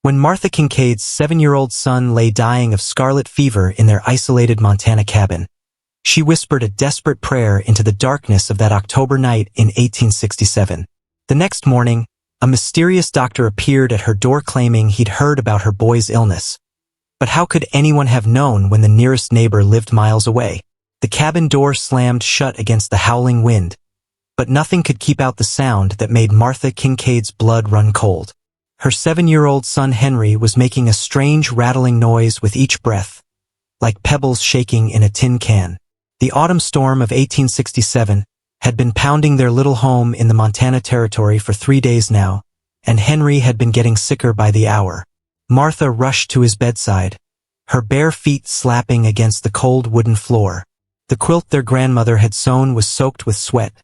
When Martha Kincaid's 7-year-old son lay dying of scarlet fever in their isolated Montana cabin, she whispered a desperate prayer into the darkness of that October night in 1867. The next morning, a mysterious doctor appeared at her door claiming he'd heard about her boy's illness. But how could anyone have known when the nearest neighbor lived miles away? The cabin door slammed shut against the howling wind, but nothing could keep out the sound that made Martha Kincaid's blood run cold. Her 7-year-old son Henry was making a strange rattling noise with each breath, like pebbles shaking in a tin can. The autumn storm of 1867 had been pounding their little home in the Montana Territory for 3 days now, and Henry had been getting sicker by the hour. Martha rushed to his bedside, her bare feet slapping against the cold wooden floor. The quilt their grandmother had sewn was soaked with sweat,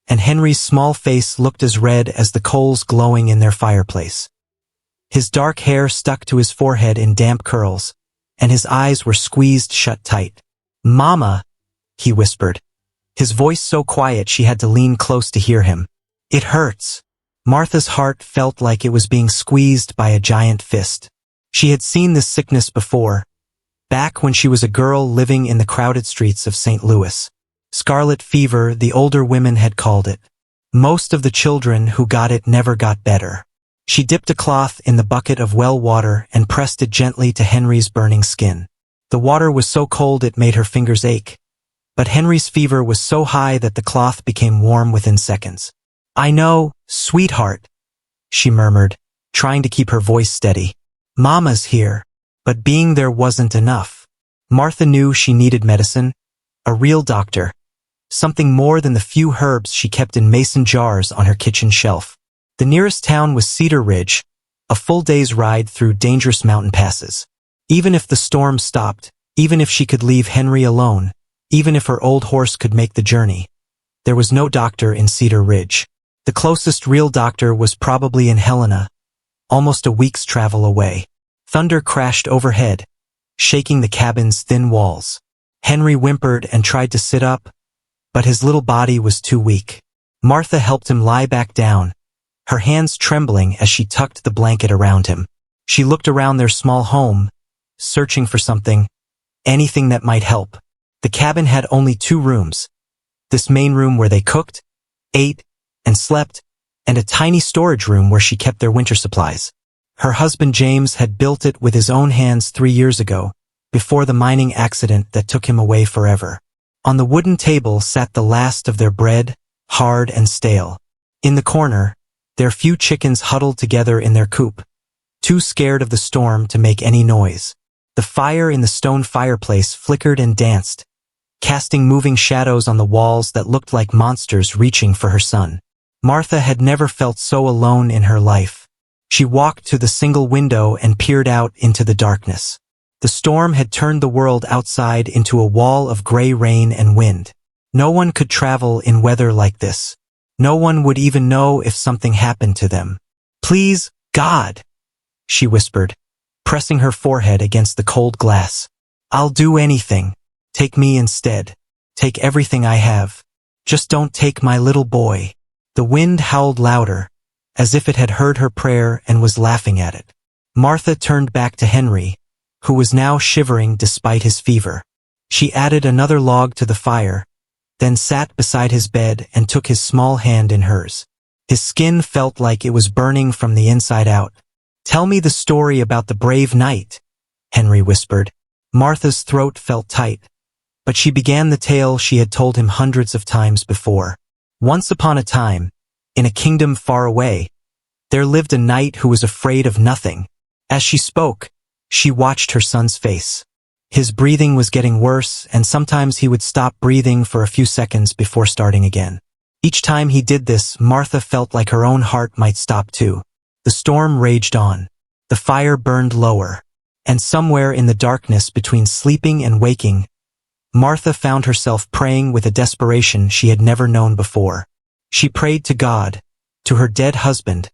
and Henry's small face looked as red as the coals glowing in their fireplace. His dark hair stuck to his forehead in damp curls, and his eyes were squeezed shut tight. "Mama," he whispered, his voice so quiet she had to lean close to hear him. "It hurts." Martha's heart felt like it was being squeezed by a giant fist. She had seen this sickness before, back when she was a girl living in the crowded streets of St. Louis. Scarlet fever, the older women had called it. Most of the children who got it never got better. She dipped a cloth in the bucket of well water and pressed it gently to Henry's burning skin. The water was so cold it made her fingers ache, but Henry's fever was so high that the cloth became warm within seconds. "I know, sweetheart," she murmured, trying to keep her voice steady. "Mama's here." But being there wasn't enough. Martha knew she needed medicine, a real doctor, something more than the few herbs she kept in mason jars on her kitchen shelf. The nearest town was Cedar Ridge, a full day's ride through dangerous mountain passes. Even if the storm stopped, even if she could leave Henry alone, even if her old horse could make the journey, there was no doctor in Cedar Ridge. The closest real doctor was probably in Helena, almost a week's travel away. Thunder crashed overhead, shaking the cabin's thin walls. Henry whimpered and tried to sit up, but his little body was too weak. Martha helped him lie back down, her hands trembling as she tucked the blanket around him. She looked around their small home, searching for something, anything that might help. The cabin had only 2 rooms, this main room where they cooked, ate, and slept, and a tiny storage room where she kept their winter supplies. Her husband James had built it with his own hands 3 years ago, before the mining accident that took him away forever. On the wooden table sat the last of their bread, hard and stale. In the corner, their few chickens huddled together in their coop, too scared of the storm to make any noise. The fire in the stone fireplace flickered and danced, casting moving shadows on the walls that looked like monsters reaching for her son. Martha had never felt so alone in her life. She walked to the single window and peered out into the darkness. The storm had turned the world outside into a wall of gray rain and wind. No one could travel in weather like this. No one would even know if something happened to them. "Please, God," she whispered, pressing her forehead against the cold glass. "I'll do anything. Take me instead. Take everything I have. Just don't take my little boy." The wind howled louder, as if it had heard her prayer and was laughing at it. Martha turned back to Henry, who was now shivering despite his fever. She added another log to the fire, then sat beside his bed and took his small hand in hers. His skin felt like it was burning from the inside out. "Tell me the story about the brave knight," Henry whispered. Martha's throat felt tight, but she began the tale she had told him hundreds of times before. Once upon a time, in a kingdom far away, there lived a knight who was afraid of nothing. As she spoke, she watched her son's face. His breathing was getting worse, and sometimes he would stop breathing for a few seconds before starting again. Each time he did this, Martha felt like her own heart might stop too. The storm raged on. The fire burned lower. And somewhere in the darkness between sleeping and waking, Martha found herself praying with a desperation she had never known before. She prayed to God, to her dead husband,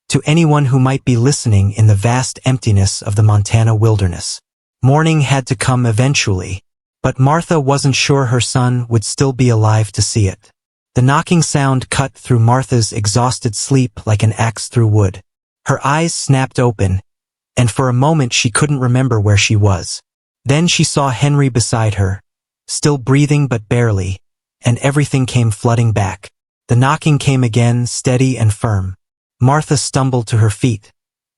to anyone who might be listening in the vast emptiness of the Montana wilderness. Morning had to come eventually, but Martha wasn't sure her son would still be alive to see it. The knocking sound cut through Martha's exhausted sleep like an axe through wood. Her eyes snapped open, and for a moment she couldn't remember where she was. Then she saw Henry beside her, still breathing but barely, and everything came flooding back. The knocking came again, steady and firm. Martha stumbled to her feet,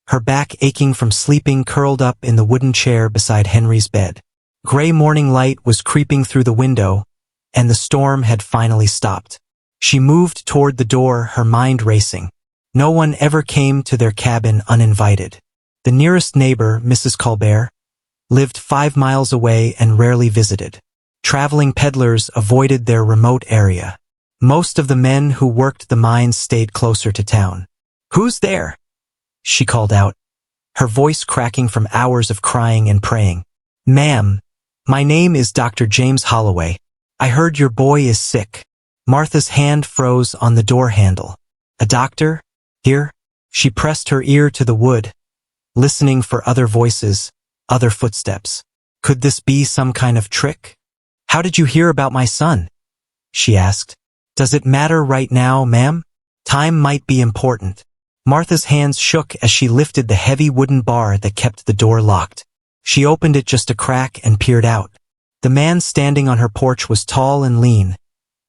her back aching from sleeping curled up in the wooden chair beside Henry's bed. Gray morning light was creeping through the window, and the storm had finally stopped. She moved toward the door, her mind racing. No one ever came to their cabin uninvited. The nearest neighbor, Mrs. Colbert, lived 5 miles away and rarely visited. Traveling peddlers avoided their remote area. Most of the men who worked the mines stayed closer to town. "Who's there?" she called out, her voice cracking from hours of crying and praying. "Ma'am, my name is Dr. James Holloway. I heard your boy is sick." Martha's hand froze on the door handle. "A doctor? Here?" She pressed her ear to the wood, listening for other voices, other footsteps. Could this be some kind of trick? "How did you hear about my son?" she asked. "Does it matter right now, ma'am? Time might be important." Martha's hands shook as she lifted the heavy wooden bar that kept the door locked. She opened it just a crack and peered out. The man standing on her porch was tall and lean,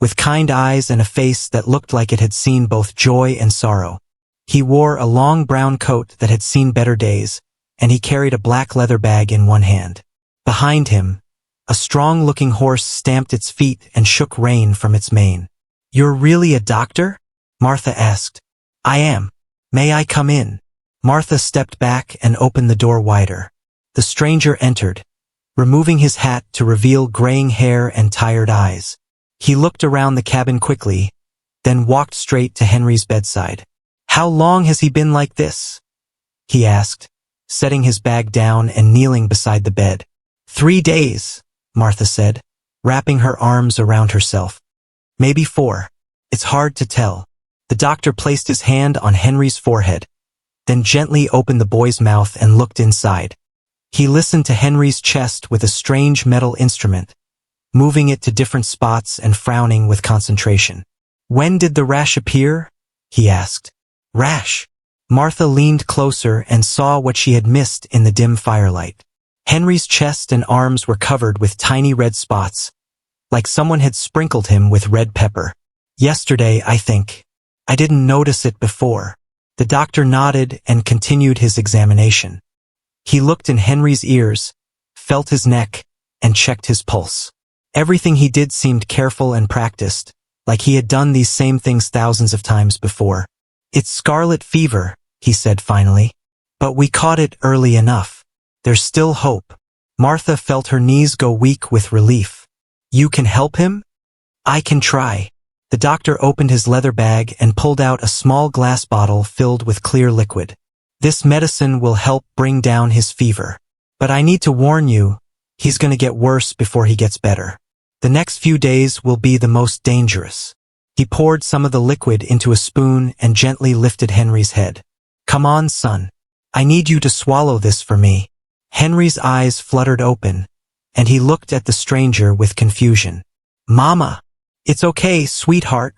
with kind eyes and a face that looked like it had seen both joy and sorrow. He wore a long brown coat that had seen better days, and he carried a black leather bag in one hand. Behind him, a strong-looking horse stamped its feet and shook rain from its mane. "You're really a doctor?" Martha asked. "I am. May I come in?" Martha stepped back and opened the door wider. The stranger entered, removing his hat to reveal graying hair and tired eyes. He looked around the cabin quickly, then walked straight to Henry's bedside. "How long has he been like this?" he asked, setting his bag down and kneeling beside the bed. 3 days, Martha said, wrapping her arms around herself. "Maybe 4. It's hard to tell." The doctor placed his hand on Henry's forehead, then gently opened the boy's mouth and looked inside. He listened to Henry's chest with a strange metal instrument, moving it to different spots and frowning with concentration. "When did the rash appear?" he asked. "Rash?" Martha leaned closer and saw what she had missed in the dim firelight. Henry's chest and arms were covered with tiny red spots, like someone had sprinkled him with red pepper. "Yesterday, I think. I didn't notice it before." The doctor nodded and continued his examination. He looked in Henry's ears, felt his neck, and checked his pulse. Everything he did seemed careful and practiced, like he had done these same things thousands of times before. "It's scarlet fever," he said finally. "But we caught it early enough. There's still hope." Martha felt her knees go weak with relief. "You can help him?" "I can try." The doctor opened his leather bag and pulled out a small glass bottle filled with clear liquid. "This medicine will help bring down his fever. But I need to warn you, he's going to get worse before he gets better. The next few days will be the most dangerous." He poured some of the liquid into a spoon and gently lifted Henry's head. "Come on, son. I need you to swallow this for me." Henry's eyes fluttered open, and he looked at the stranger with confusion. "Mama!" "It's okay, sweetheart,"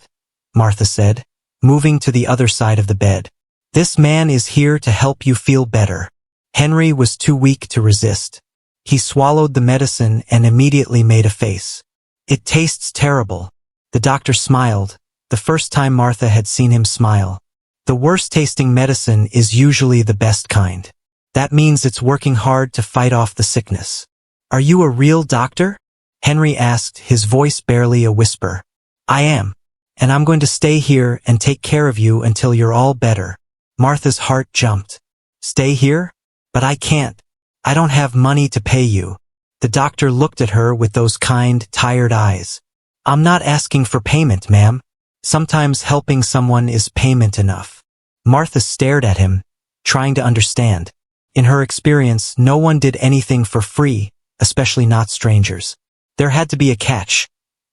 Martha said, moving to the other side of the bed. "This man is here to help you feel better." Henry was too weak to resist. He swallowed the medicine and immediately made a face. "It tastes terrible." The doctor smiled, the first time Martha had seen him smile. "The worst-tasting medicine is usually the best kind. That means it's working hard to fight off the sickness." "Are you a real doctor?" Henry asked, his voice barely a whisper. "I am, and I'm going to stay here and take care of you until you're all better." Martha's heart jumped. "Stay here? But I can't. I don't have money to pay you." The doctor looked at her with those kind, tired eyes. "I'm not asking for payment, ma'am. Sometimes helping someone is payment enough." Martha stared at him, trying to understand. In her experience, no one did anything for free, especially not strangers. There had to be a catch,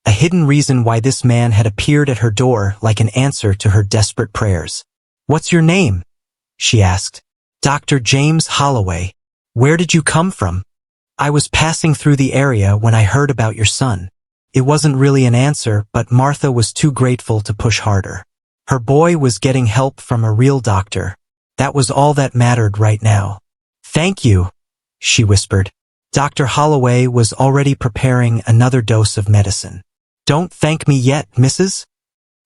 a hidden reason why this man had appeared at her door like an answer to her desperate prayers. "What's your name?" she asked. "Dr. James Holloway." "Where did you come from?" "I was passing through the area when I heard about your son." It wasn't really an answer, but Martha was too grateful to push harder. Her boy was getting help from a real doctor. That was all that mattered right now. Thank you, she whispered. Dr. Holloway was already preparing another dose of medicine. Don't thank me yet, Mrs.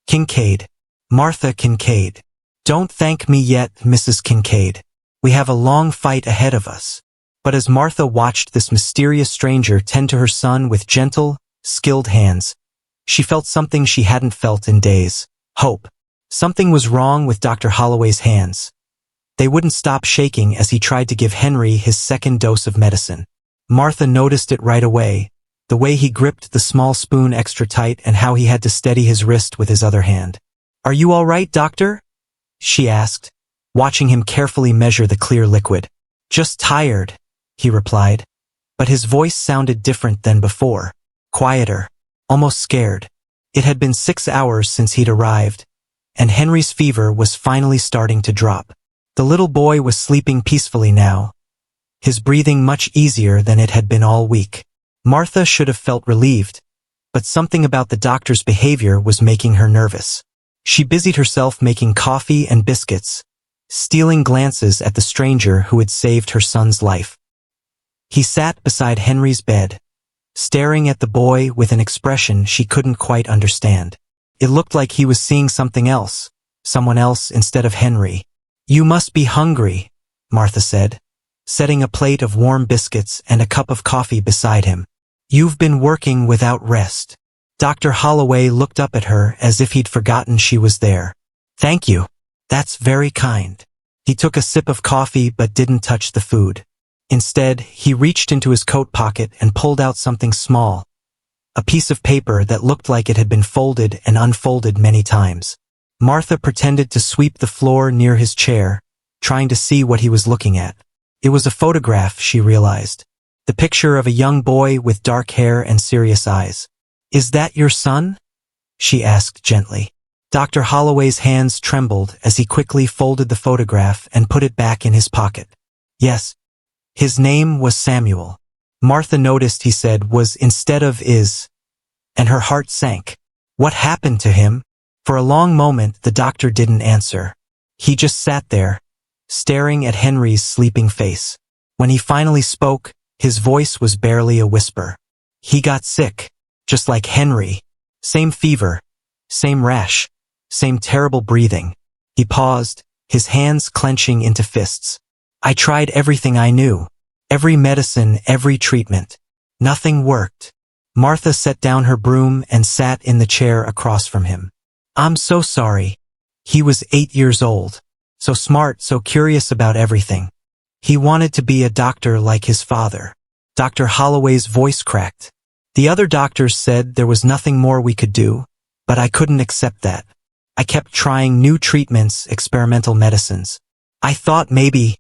Kincaid. Martha Kincaid. Don't thank me yet, Mrs. Kincaid. We have a long fight ahead of us. But as Martha watched this mysterious stranger tend to her son with gentle, skilled hands, she felt something she hadn't felt in days. Hope. Something was wrong with Dr. Holloway's hands. They wouldn't stop shaking as he tried to give Henry his second dose of medicine. Martha noticed it right away, the way he gripped the small spoon extra tight and how he had to steady his wrist with his other hand. Are you all right, doctor? She asked, watching him carefully measure the clear liquid. Just tired, he replied. But his voice sounded different than before, quieter, almost scared. It had been 6 hours since he'd arrived, and Henry's fever was finally starting to drop. The little boy was sleeping peacefully now, his breathing much easier than it had been all week. Martha should have felt relieved, but something about the doctor's behavior was making her nervous. She busied herself making coffee and biscuits, stealing glances at the stranger who had saved her son's life. He sat beside Henry's bed, staring at the boy with an expression she couldn't quite understand. It looked like he was seeing something else, someone else instead of Henry. You must be hungry, Martha said, setting a plate of warm biscuits and a cup of coffee beside him. You've been working without rest. Dr. Holloway looked up at her as if he'd forgotten she was there. Thank you. That's very kind. He took a sip of coffee but didn't touch the food. Instead, he reached into his coat pocket and pulled out something small, a piece of paper that looked like it had been folded and unfolded many times. Martha pretended to sweep the floor near his chair, trying to see what he was looking at. It was a photograph, she realized. The picture of a young boy with dark hair and serious eyes. Is that your son? She asked gently. Dr. Holloway's hands trembled as he quickly folded the photograph and put it back in his pocket. Yes. His name was Samuel. Martha noticed he said was instead of is, and her heart sank. What happened to him? For a long moment the doctor didn't answer. He just sat there, staring at Henry's sleeping face. When he finally spoke, his voice was barely a whisper. He got sick, just like Henry. Same fever, same rash, same terrible breathing. He paused, his hands clenching into fists. I tried everything I knew. Every medicine, every treatment. Nothing worked. Martha set down her broom and sat in the chair across from him. I'm so sorry. He was 8 years old. So smart, so curious about everything. He wanted to be a doctor like his father. Dr. Holloway's voice cracked. The other doctors said there was nothing more we could do, but I couldn't accept that. I kept trying new treatments, experimental medicines. I thought maybe.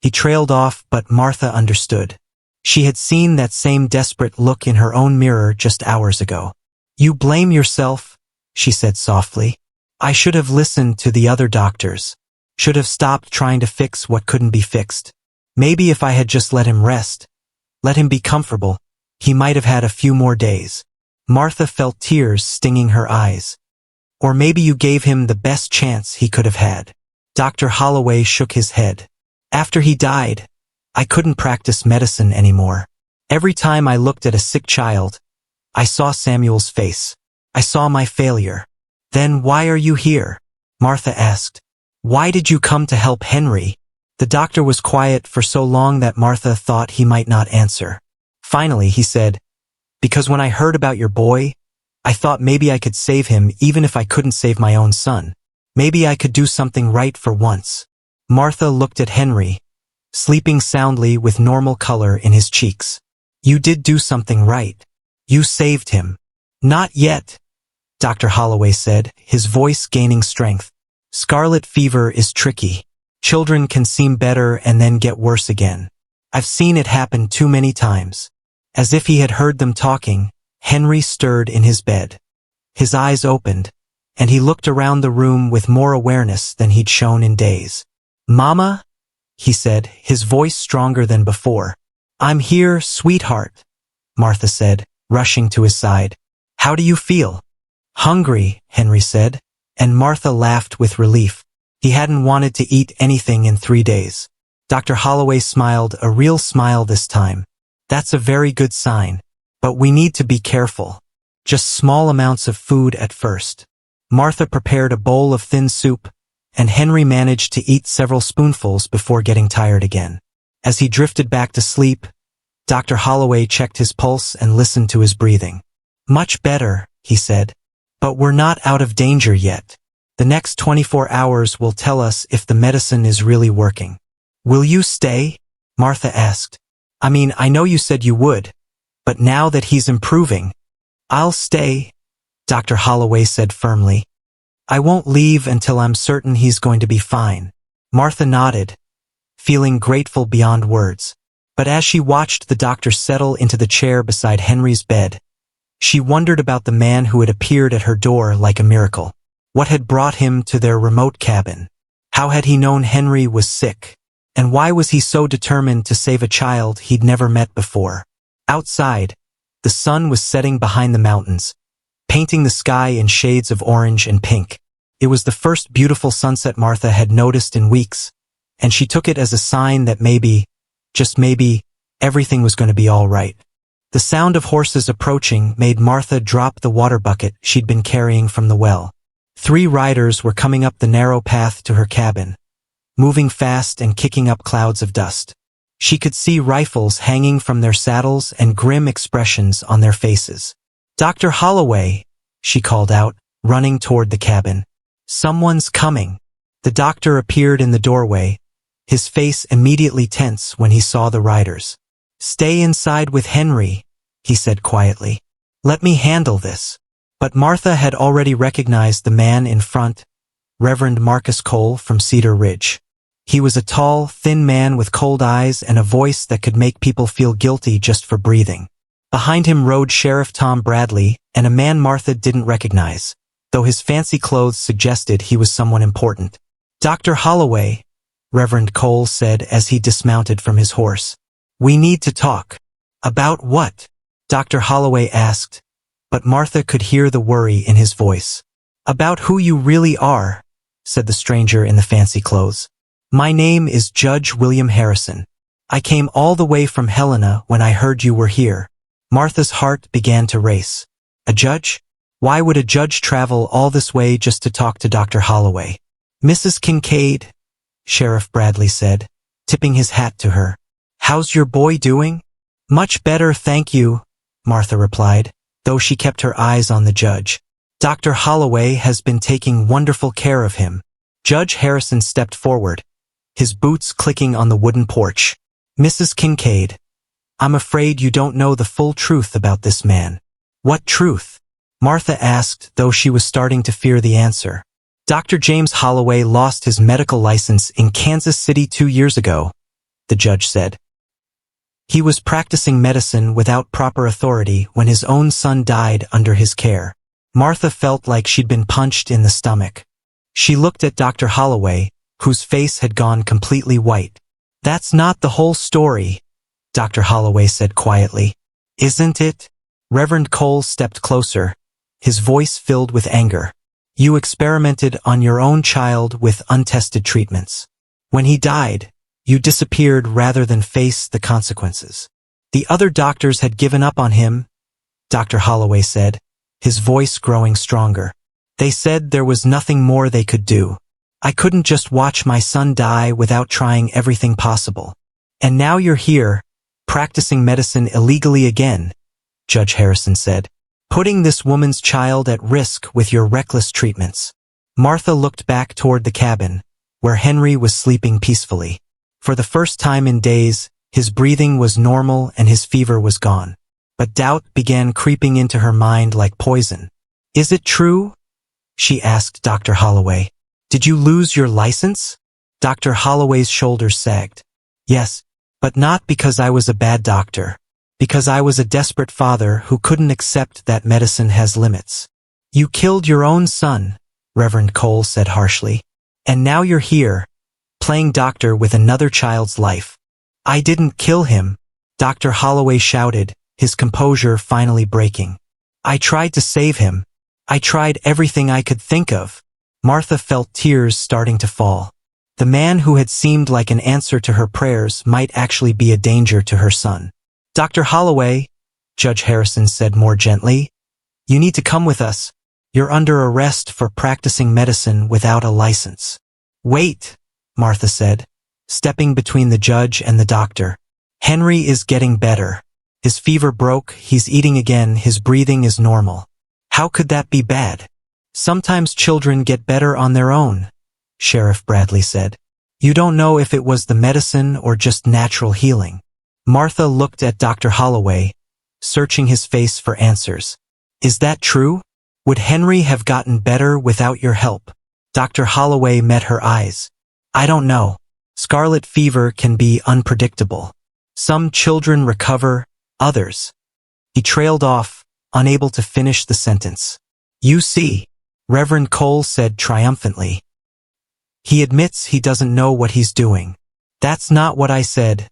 He trailed off, but Martha understood. She had seen that same desperate look in her own mirror just hours ago. You blame yourself, she said softly. I should have listened to the other doctors. Should have stopped trying to fix what couldn't be fixed. Maybe if I had just let him rest, let him be comfortable, he might have had a few more days. Martha felt tears stinging her eyes. Or maybe you gave him the best chance he could have had. Dr. Holloway shook his head. After he died, I couldn't practice medicine anymore. Every time I looked at a sick child, I saw Samuel's face. I saw my failure. Then why are you here? Martha asked. Why did you come to help Henry? The doctor was quiet for so long that Martha thought he might not answer. Finally, he said, because when I heard about your boy, I thought maybe I could save him even if I couldn't save my own son. Maybe I could do something right for once. Martha looked at Henry, sleeping soundly with normal color in his cheeks. You did do something right. You saved him. Not yet, Dr. Holloway said, his voice gaining strength. Scarlet fever is tricky. Children can seem better and then get worse again. I've seen it happen too many times. As if he had heard them talking, Henry stirred in his bed. His eyes opened, and he looked around the room with more awareness than he'd shown in days. Mama? He said, his voice stronger than before. I'm here, sweetheart, Martha said, rushing to his side. How do you feel? Hungry, Henry said, and Martha laughed with relief. He hadn't wanted to eat anything in 3 days. Dr. Holloway smiled, a real smile this time. That's a very good sign. But we need to be careful. Just small amounts of food at first. Martha prepared a bowl of thin soup, and Henry managed to eat several spoonfuls before getting tired again. As he drifted back to sleep, Dr. Holloway checked his pulse and listened to his breathing. Much better, he said. But we're not out of danger yet. The next 24 hours will tell us if the medicine is really working. Will you stay? Martha asked. I mean, I know you said you would, but now that he's improving, I'll stay, Dr. Holloway said firmly. I won't leave until I'm certain he's going to be fine. Martha nodded, feeling grateful beyond words. But as she watched the doctor settle into the chair beside Henry's bed, she wondered about the man who had appeared at her door like a miracle. What had brought him to their remote cabin? How had he known Henry was sick? And why was he so determined to save a child he'd never met before? Outside, the sun was setting behind the mountains, painting the sky in shades of orange and pink. It was the first beautiful sunset Martha had noticed in weeks, and she took it as a sign that maybe, just maybe, everything was going to be all right. The sound of horses approaching made Martha drop the water bucket she'd been carrying from the well. 3 riders were coming up the narrow path to her cabin, moving fast and kicking up clouds of dust. She could see rifles hanging from their saddles and grim expressions on their faces. Dr. Holloway, she called out, running toward the cabin. Someone's coming. The doctor appeared in the doorway, his face immediately tense when he saw the riders. Stay inside with Henry, he said quietly. Let me handle this. But Martha had already recognized the man in front, Reverend Marcus Cole from Cedar Ridge. He was a tall, thin man with cold eyes and a voice that could make people feel guilty just for breathing. Behind him rode Sheriff Tom Bradley and a man Martha didn't recognize, though his fancy clothes suggested he was someone important. Dr. Holloway, Reverend Cole said as he dismounted from his horse. We need to talk. About what? Dr. Holloway asked, but Martha could hear the worry in his voice. About who you really are, said the stranger in the fancy clothes. My name is Judge William Harrison. I came all the way from Helena when I heard you were here. Martha's heart began to race. A judge? Why would a judge travel all this way just to talk to Dr. Holloway? Mrs. Kincaid, Sheriff Bradley said, tipping his hat to her. How's your boy doing? Much better, thank you, Martha replied, though she kept her eyes on the judge. Dr. Holloway has been taking wonderful care of him. Judge Harrison stepped forward, his boots clicking on the wooden porch. Mrs. Kincaid, I'm afraid you don't know the full truth about this man. What truth? Martha asked, though she was starting to fear the answer. Dr. James Holloway lost his medical license in Kansas City 2 years ago, the judge said. He was practicing medicine without proper authority when his own son died under his care. Martha felt like she'd been punched in the stomach. She looked at Dr. Holloway, whose face had gone completely white. That's not the whole story, Dr. Holloway said quietly. Isn't it? Reverend Cole stepped closer, his voice filled with anger. You experimented on your own child with untested treatments. When he died, you disappeared rather than face the consequences. The other doctors had given up on him, Dr. Holloway said, his voice growing stronger. They said there was nothing more they could do. I couldn't just watch my son die without trying everything possible. And now you're here, practicing medicine illegally again, Judge Harrison said, putting this woman's child at risk with your reckless treatments. Martha looked back toward the cabin, where Henry was sleeping peacefully. For the first time in days, his breathing was normal and his fever was gone. But doubt began creeping into her mind like poison. Is it true? She asked Dr. Holloway. Did you lose your license? Dr. Holloway's shoulders sagged. Yes, but not because I was a bad doctor. Because I was a desperate father who couldn't accept that medicine has limits. You killed your own son, Reverend Cole said harshly. And now you're here, playing doctor with another child's life. I didn't kill him, Dr. Holloway shouted, his composure finally breaking. I tried to save him. I tried everything I could think of. Martha felt tears starting to fall. The man who had seemed like an answer to her prayers might actually be a danger to her son. "Dr. Holloway," Judge Harrison said more gently, "you need to come with us. You're under arrest for practicing medicine without a license." "Wait," Martha said, stepping between the judge and the doctor. "Henry is getting better. His fever broke, he's eating again, his breathing is normal." "How could that be bad?" "Sometimes children get better on their own," Sheriff Bradley said. "You don't know if it was the medicine or just natural healing." Martha looked at Dr. Holloway, searching his face for answers. "Is that true? Would Henry have gotten better without your help?" Dr. Holloway met her eyes. "I don't know. Scarlet fever can be unpredictable. Some children recover, others." He trailed off, unable to finish the sentence. "You see," Reverend Cole said triumphantly. "He admits he doesn't know what he's doing." "That's not what I said,"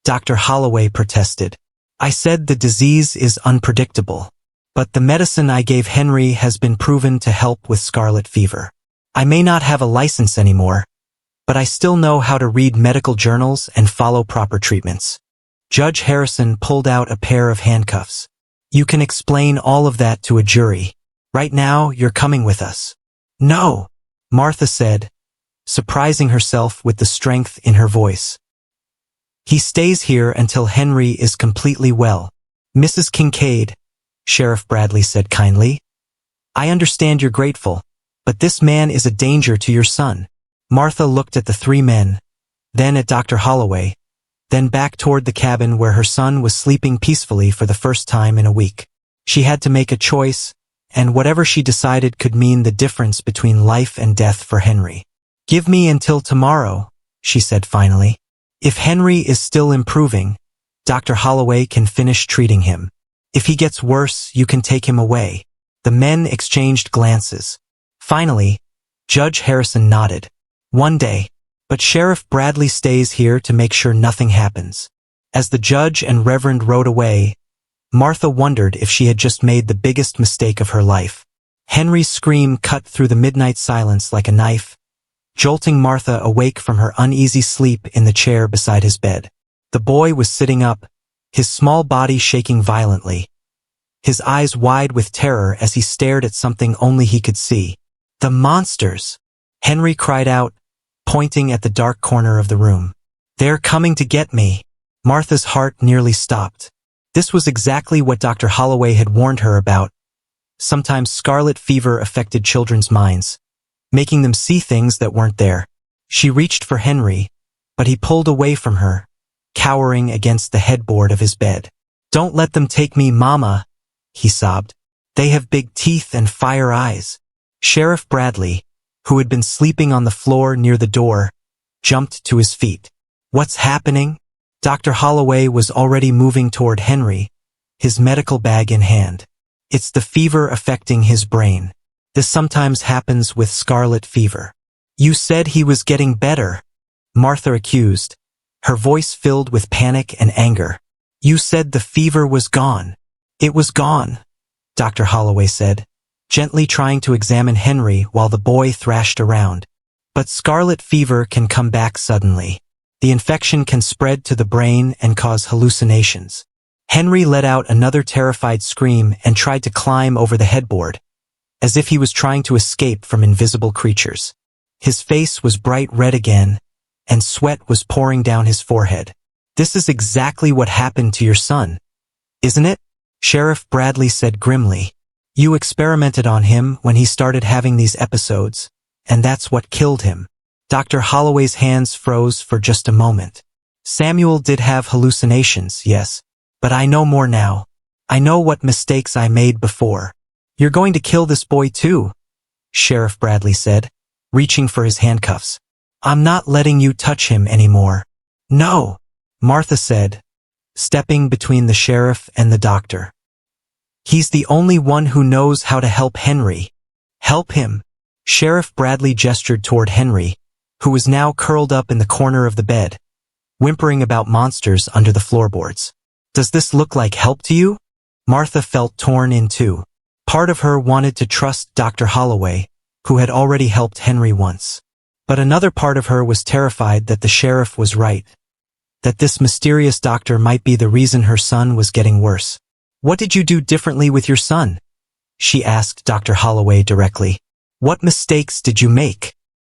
Dr. Holloway protested. "I said the disease is unpredictable. But the medicine I gave Henry has been proven to help with scarlet fever. I may not have a license anymore, but I still know how to read medical journals and follow proper treatments." Judge Harrison pulled out a pair of handcuffs. "You can explain all of that to a jury. Right now, you're coming with us." "No," Martha said, surprising herself with the strength in her voice. "He stays here until Henry is completely well." "Mrs. Kincaid," Sheriff Bradley said kindly, "I understand you're grateful, but this man is a danger to your son." Martha looked at the three men, then at Dr. Holloway, then back toward the cabin where her son was sleeping peacefully for the first time in a week. She had to make a choice, and whatever she decided could mean the difference between life and death for Henry. "Give me until tomorrow," she said finally. "If Henry is still improving, Dr. Holloway can finish treating him. If he gets worse, you can take him away." The men exchanged glances. Finally, Judge Harrison nodded. "One day, but Sheriff Bradley stays here to make sure nothing happens." As the judge and Reverend rode away, Martha wondered if she had just made the biggest mistake of her life. Henry's scream cut through the midnight silence like a knife, jolting Martha awake from her uneasy sleep in the chair beside his bed. The boy was sitting up, his small body shaking violently, his eyes wide with terror as he stared at something only he could see. "The monsters!" Henry cried out, pointing at the dark corner of the room. "They're coming to get me." Martha's heart nearly stopped. This was exactly what Dr. Holloway had warned her about. Sometimes scarlet fever affected children's minds, making them see things that weren't there. She reached for Henry, but he pulled away from her, cowering against the headboard of his bed. "Don't let them take me, Mama," he sobbed. "They have big teeth and fire eyes." Sheriff Bradley, who had been sleeping on the floor near the door, jumped to his feet. "What's happening?" Dr. Holloway was already moving toward Henry, his medical bag in hand. "It's the fever affecting his brain. This sometimes happens with scarlet fever." "You said he was getting better," Martha accused, her voice filled with panic and anger. "You said the fever was gone." "It was gone," Dr. Holloway said, gently trying to examine Henry while the boy thrashed around. "But scarlet fever can come back suddenly. The infection can spread to the brain and cause hallucinations." Henry let out another terrified scream and tried to climb over the headboard, as if he was trying to escape from invisible creatures. His face was bright red again, and sweat was pouring down his forehead. "This is exactly what happened to your son, isn't it?" Sheriff Bradley said grimly. "You experimented on him when he started having these episodes, and that's what killed him." Dr. Holloway's hands froze for just a moment. "Samuel did have hallucinations, yes, but I know more now. I know what mistakes I made before." "You're going to kill this boy too," Sheriff Bradley said, reaching for his handcuffs. "I'm not letting you touch him anymore." "No," Martha said, stepping between the sheriff and the doctor. "He's the only one who knows how to help Henry. Help him." Sheriff Bradley gestured toward Henry, who was now curled up in the corner of the bed, whimpering about monsters under the floorboards. "Does this look like help to you?" Martha felt torn in two. Part of her wanted to trust Dr. Holloway, who had already helped Henry once. But another part of her was terrified that the sheriff was right, that this mysterious doctor might be the reason her son was getting worse. "What did you do differently with your son?" she asked Dr. Holloway directly. "What mistakes did you make?"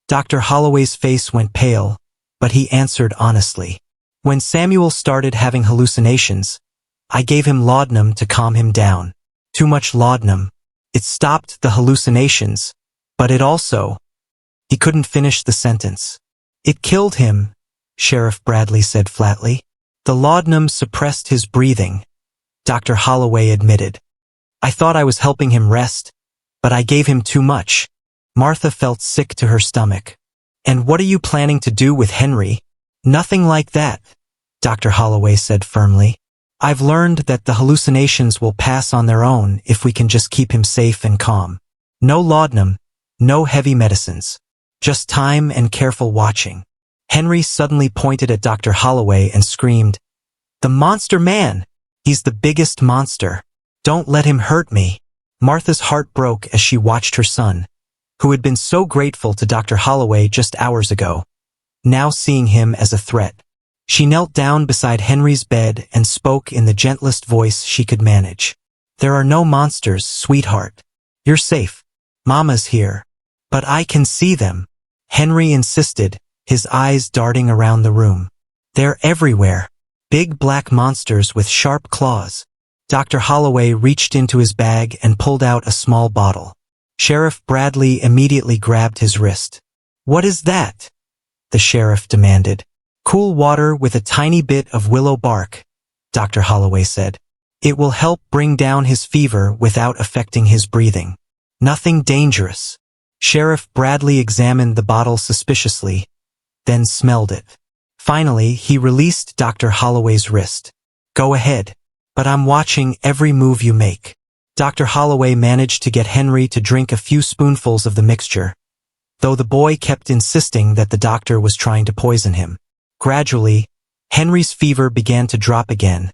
Dr. Holloway's face went pale, but he answered honestly. "When Samuel started having hallucinations, I gave him laudanum to calm him down. Too much laudanum. It stopped the hallucinations, but it also—" He couldn't finish the sentence. "It killed him," Sheriff Bradley said flatly. "The laudanum suppressed his breathing," Dr. Holloway admitted. "I thought I was helping him rest, but I gave him too much." Martha felt sick to her stomach. "And what are you planning to do with Henry?" "Nothing like that," Dr. Holloway said firmly. "I've learned that the hallucinations will pass on their own if we can just keep him safe and calm. No laudanum, no heavy medicines. Just time and careful watching." Henry suddenly pointed at Dr. Holloway and screamed, "The monster man! He's the biggest monster. Don't let him hurt me." Martha's heart broke as she watched her son, who had been so grateful to Dr. Holloway just hours ago, now seeing him as a threat. She knelt down beside Henry's bed and spoke in the gentlest voice she could manage. "There are no monsters, sweetheart. You're safe. Mama's here. But I can see them," Henry insisted, his eyes darting around the room. "They're everywhere. Big black monsters with sharp claws." Dr. Holloway reached into his bag and pulled out a small bottle. Sheriff Bradley immediately grabbed his wrist. "What is that?" the sheriff demanded. "Cool water with a tiny bit of willow bark," Dr. Holloway said. "It will help bring down his fever without affecting his breathing. Nothing dangerous." Sheriff Bradley examined the bottle suspiciously, then smelled it. Finally, he released Dr. Holloway's wrist. "Go ahead, but I'm watching every move you make." Dr. Holloway managed to get Henry to drink a few spoonfuls of the mixture, though the boy kept insisting that the doctor was trying to poison him. Gradually, Henry's fever began to drop again,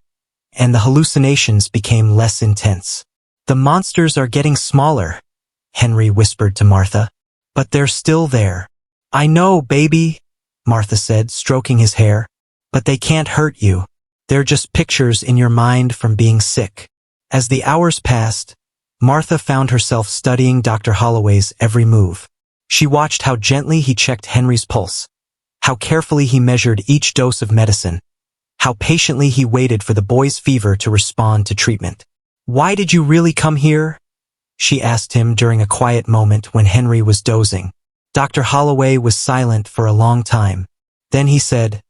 and the hallucinations became less intense. "The monsters are getting smaller," Henry whispered to Martha. "But they're still there." "I know, baby," Martha said, stroking his hair. "But they can't hurt you. They're just pictures in your mind from being sick." As the hours passed, Martha found herself studying Dr. Holloway's every move. She watched how gently he checked Henry's pulse, how carefully he measured each dose of medicine, how patiently he waited for the boy's fever to respond to treatment. "Why did you really come here?" she asked him during a quiet moment when Henry was dozing. Dr. Holloway was silent for a long time. Then he said,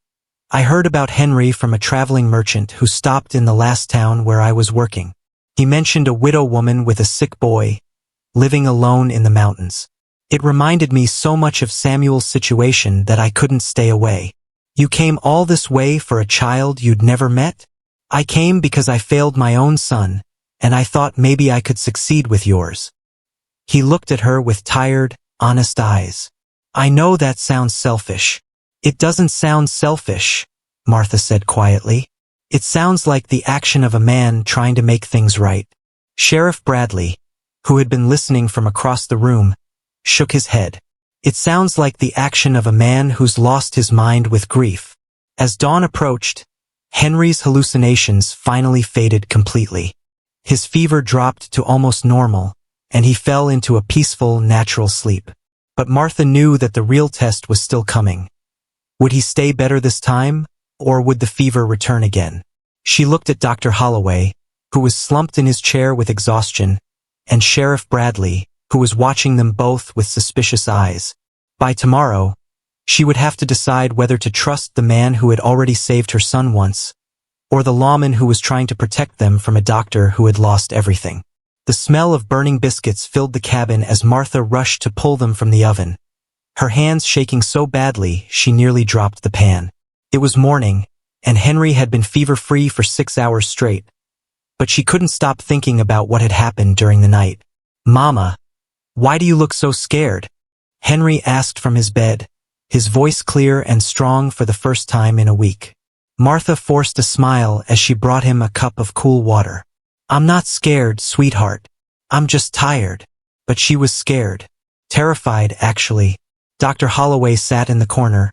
"I heard about Henry from a traveling merchant who stopped in the last town where I was working. He mentioned a widow woman with a sick boy, living alone in the mountains. It reminded me so much of Samuel's situation that I couldn't stay away." "You came all this way for a child you'd never met?" "I came because I failed my own son, and I thought maybe I could succeed with yours." He looked at her with tired, honest eyes. "I know that sounds selfish." "It doesn't sound selfish," Martha said quietly. "It sounds like the action of a man trying to make things right." Sheriff Bradley, who had been listening from across the room, shook his head. "It sounds like the action of a man who's lost his mind with grief." As dawn approached, Henry's hallucinations finally faded completely. His fever dropped to almost normal, and he fell into a peaceful, natural sleep. But Martha knew that the real test was still coming. Would he stay better this time, or would the fever return again? She looked at Dr. Holloway, who was slumped in his chair with exhaustion, and Sheriff Bradley, who was watching them both with suspicious eyes. By tomorrow, she would have to decide whether to trust the man who had already saved her son once, or the lawman who was trying to protect them from a doctor who had lost everything. The smell of burning biscuits filled the cabin as Martha rushed to pull them from the oven, her hands shaking so badly she nearly dropped the pan. It was morning, and Henry had been fever-free for 6 hours straight, but she couldn't stop thinking about what had happened during the night. "Mama, why do you look so scared?" Henry asked from his bed, his voice clear and strong for the first time in a week. Martha forced a smile as she brought him a cup of cool water. "I'm not scared, sweetheart. I'm just tired." But she was scared. Terrified, actually. Dr. Holloway sat in the corner,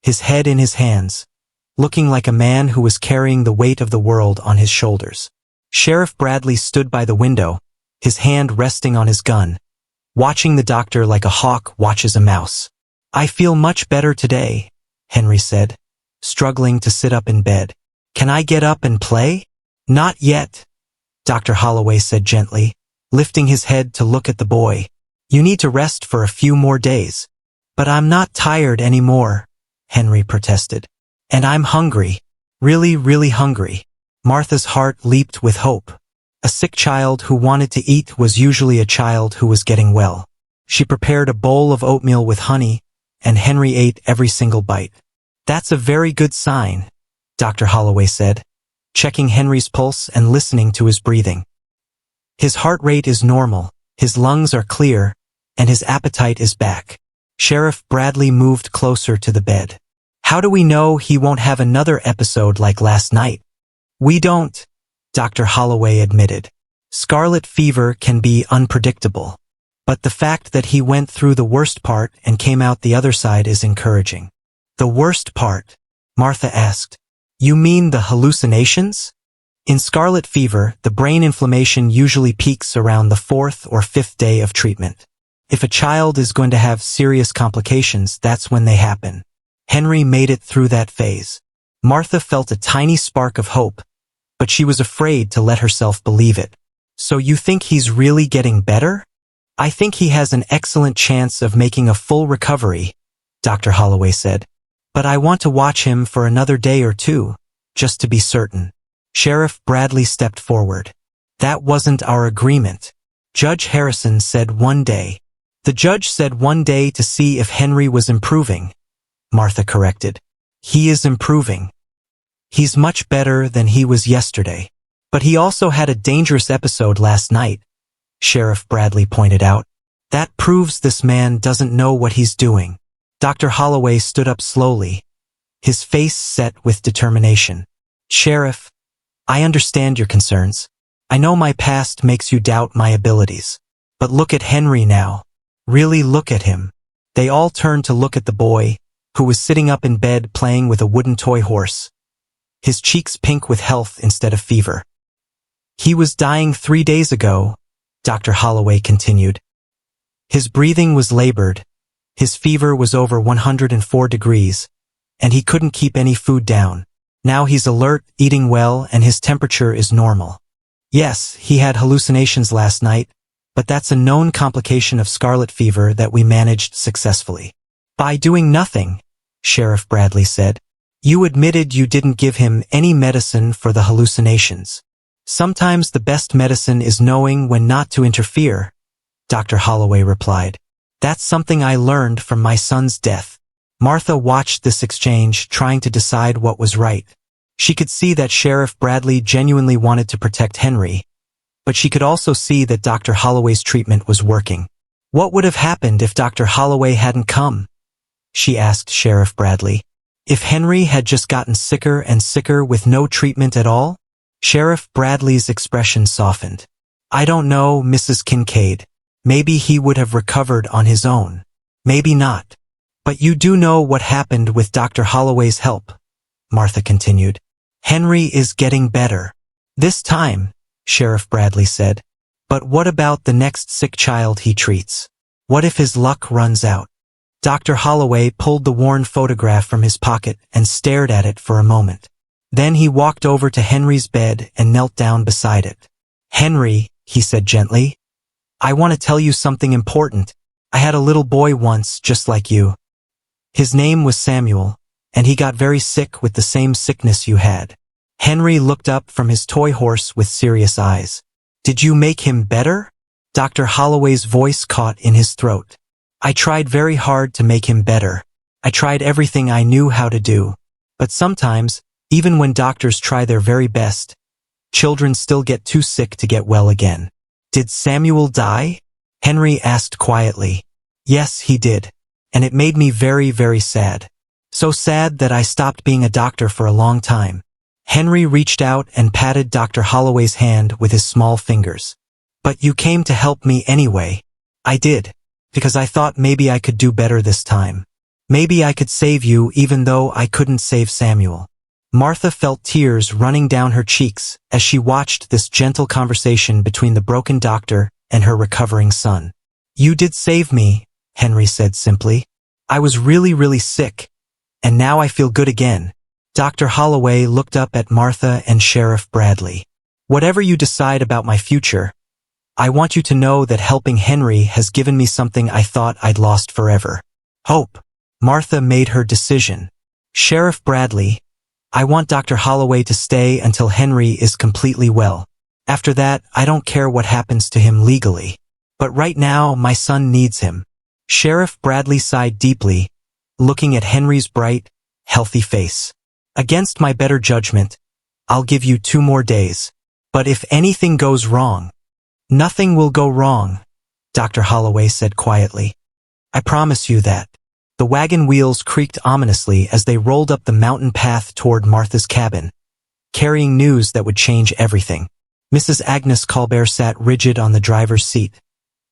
his head in his hands, looking like a man who was carrying the weight of the world on his shoulders. Sheriff Bradley stood by the window, his hand resting on his gun, watching the doctor like a hawk watches a mouse. "I feel much better today," Henry said, struggling to sit up in bed. "Can I get up and play?" "Not yet," Dr. Holloway said gently, lifting his head to look at the boy. "You need to rest for a few more days." "But I'm not tired anymore," Henry protested. "And I'm hungry. Really, really hungry." Martha's heart leaped with hope. A sick child who wanted to eat was usually a child who was getting well. She prepared a bowl of oatmeal with honey, and Henry ate every single bite. "That's a very good sign," Dr. Holloway said, checking Henry's pulse and listening to his breathing. "His heart rate is normal, his lungs are clear, and his appetite is back." Sheriff Bradley moved closer to the bed. "How do we know he won't have another episode like last night?" "We don't," Dr. Holloway admitted. "Scarlet fever can be unpredictable. But the fact that he went through the worst part and came out the other side is encouraging." "The worst part?" Martha asked. "You mean the hallucinations?" In scarlet fever, the brain inflammation usually peaks around the 4th or 5th day of treatment. If a child is going to have serious complications, that's when they happen. Henry made it through that phase. Martha felt a tiny spark of hope, but she was afraid to let herself believe it. "So you think he's really getting better?" "I think he has an excellent chance of making a full recovery," Dr. Holloway said. "But I want to watch him for another day or two, just to be certain." Sheriff Bradley stepped forward. "That wasn't our agreement. Judge Harrison said one day." "The judge said one day to see if Henry was improving," Martha corrected. "He is improving. He's much better than he was yesterday. But he also had a dangerous episode last night," Sheriff Bradley pointed out. "That proves this man doesn't know what he's doing." Dr. Holloway stood up slowly, his face set with determination. "Sheriff, I understand your concerns. I know my past makes you doubt my abilities. But look at Henry now. Really look at him." They all turned to look at the boy, who was sitting up in bed playing with a wooden toy horse, his cheeks pink with health instead of fever. "He was dying 3 days ago," Dr. Holloway continued. "His breathing was labored, his fever was over 104 degrees, and he couldn't keep any food down. Now he's alert, eating well, and his temperature is normal. Yes, he had hallucinations last night, but that's a known complication of scarlet fever that we managed successfully." "By doing nothing," Sheriff Bradley said. "You admitted you didn't give him any medicine for the hallucinations." "Sometimes the best medicine is knowing when not to interfere," Dr. Holloway replied. "That's something I learned from my son's death." Martha watched this exchange, trying to decide what was right. She could see that Sheriff Bradley genuinely wanted to protect Henry, but she could also see that Dr. Holloway's treatment was working. "What would have happened if Dr. Holloway hadn't come?" she asked Sheriff Bradley. "If Henry had just gotten sicker and sicker with no treatment at all?" Sheriff Bradley's expression softened. "I don't know, Mrs. Kincaid. Maybe he would have recovered on his own. Maybe not. But you do know what happened with Dr. Holloway's help," Martha continued. "Henry is getting better. This time," Sheriff Bradley said. "But what about the next sick child he treats? What if his luck runs out?" Dr. Holloway pulled the worn photograph from his pocket and stared at it for a moment. Then he walked over to Henry's bed and knelt down beside it. "Henry," he said gently, "I want to tell you something important. I had a little boy once just like you. His name was Samuel, and he got very sick with the same sickness you had." Henry looked up from his toy horse with serious eyes. "Did you make him better?" Dr. Holloway's voice caught in his throat. "I tried very hard to make him better. I tried everything I knew how to do. But sometimes, even when doctors try their very best, children still get too sick to get well again." "Did Samuel die?" Henry asked quietly. "Yes, he did. And it made me very, very sad. So sad that I stopped being a doctor for a long time." Henry reached out and patted Dr. Holloway's hand with his small fingers. "But you came to help me anyway." "I did. because I thought maybe I could do better this time. Maybe I could save you even though I couldn't save Samuel." Martha felt tears running down her cheeks as she watched this gentle conversation between the broken doctor and her recovering son. "You did save me," Henry said simply. "I was really sick, and now I feel good again." Dr. Holloway looked up at Martha and Sheriff Bradley. "Whatever you decide about my future, I want you to know that helping Henry has given me something I thought I'd lost forever. Hope." Martha made her decision. "Sheriff Bradley, I want Dr. Holloway to stay until Henry is completely well. After that, I don't care what happens to him legally. But right now, my son needs him." Sheriff Bradley sighed deeply, looking at Henry's bright, healthy face. "Against my better judgment, I'll give you 2 more days. But if anything goes wrong—" "Nothing will go wrong," Dr. Holloway said quietly. "I promise you that." The wagon wheels creaked ominously as they rolled up the mountain path toward Martha's cabin, carrying news that would change everything. Mrs. Agnes Colbert sat rigid on the driver's seat,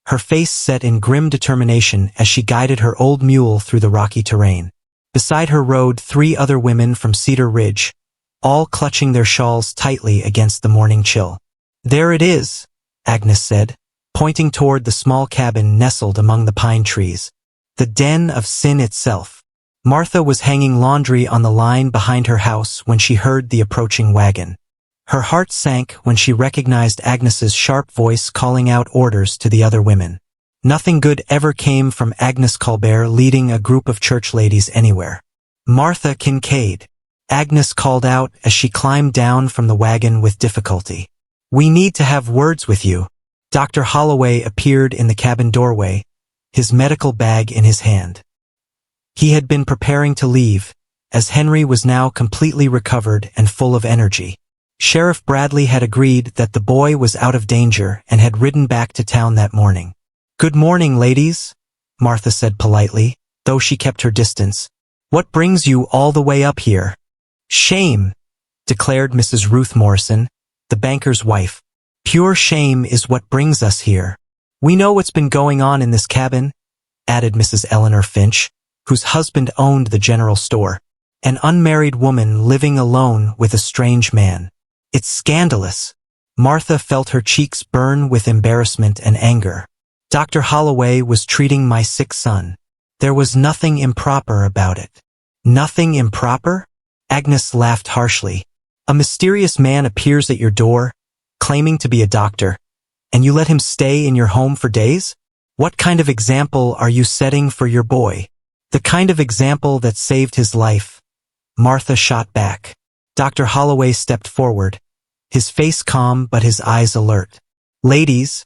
her face set in grim determination as she guided her old mule through the rocky terrain. Beside her rode 3 other women from Cedar Ridge, all clutching their shawls tightly against the morning chill. "There it is," Agnes said, pointing toward the small cabin nestled among the pine trees. The den of sin itself. Martha was hanging laundry on the line behind her house when she heard the approaching wagon. Her heart sank when she recognized Agnes's sharp voice calling out orders to the other women. Nothing good ever came from Agnes Colbert leading a group of church ladies anywhere. "Martha Kincaid," Agnes called out as she climbed down from the wagon with difficulty. "We need to have words with you." Dr. Holloway appeared in the cabin doorway, his medical bag in his hand. He had been preparing to leave, as Henry was now completely recovered and full of energy. Sheriff Bradley had agreed that the boy was out of danger and had ridden back to town that morning. "Good morning, ladies," Martha said politely, though she kept her distance. "What brings you all the way up here?" "Shame," declared Mrs. Ruth Morrison, the banker's wife. "Pure shame is what brings us here. We know what's been going on in this cabin," added Mrs. Eleanor Finch, whose husband owned the general store. "An unmarried woman living alone with a strange man. It's scandalous." Martha felt her cheeks burn with embarrassment and anger. "Dr. Holloway was treating my sick son. There was nothing improper about it." "Nothing improper?" Agnes laughed harshly. "A mysterious man appears at your door, claiming to be a doctor, and you let him stay in your home for days? What kind of example are you setting for your boy?" "The kind of example that saved his life," Martha shot back. Dr. Holloway stepped forward, his face calm but his eyes alert. "Ladies,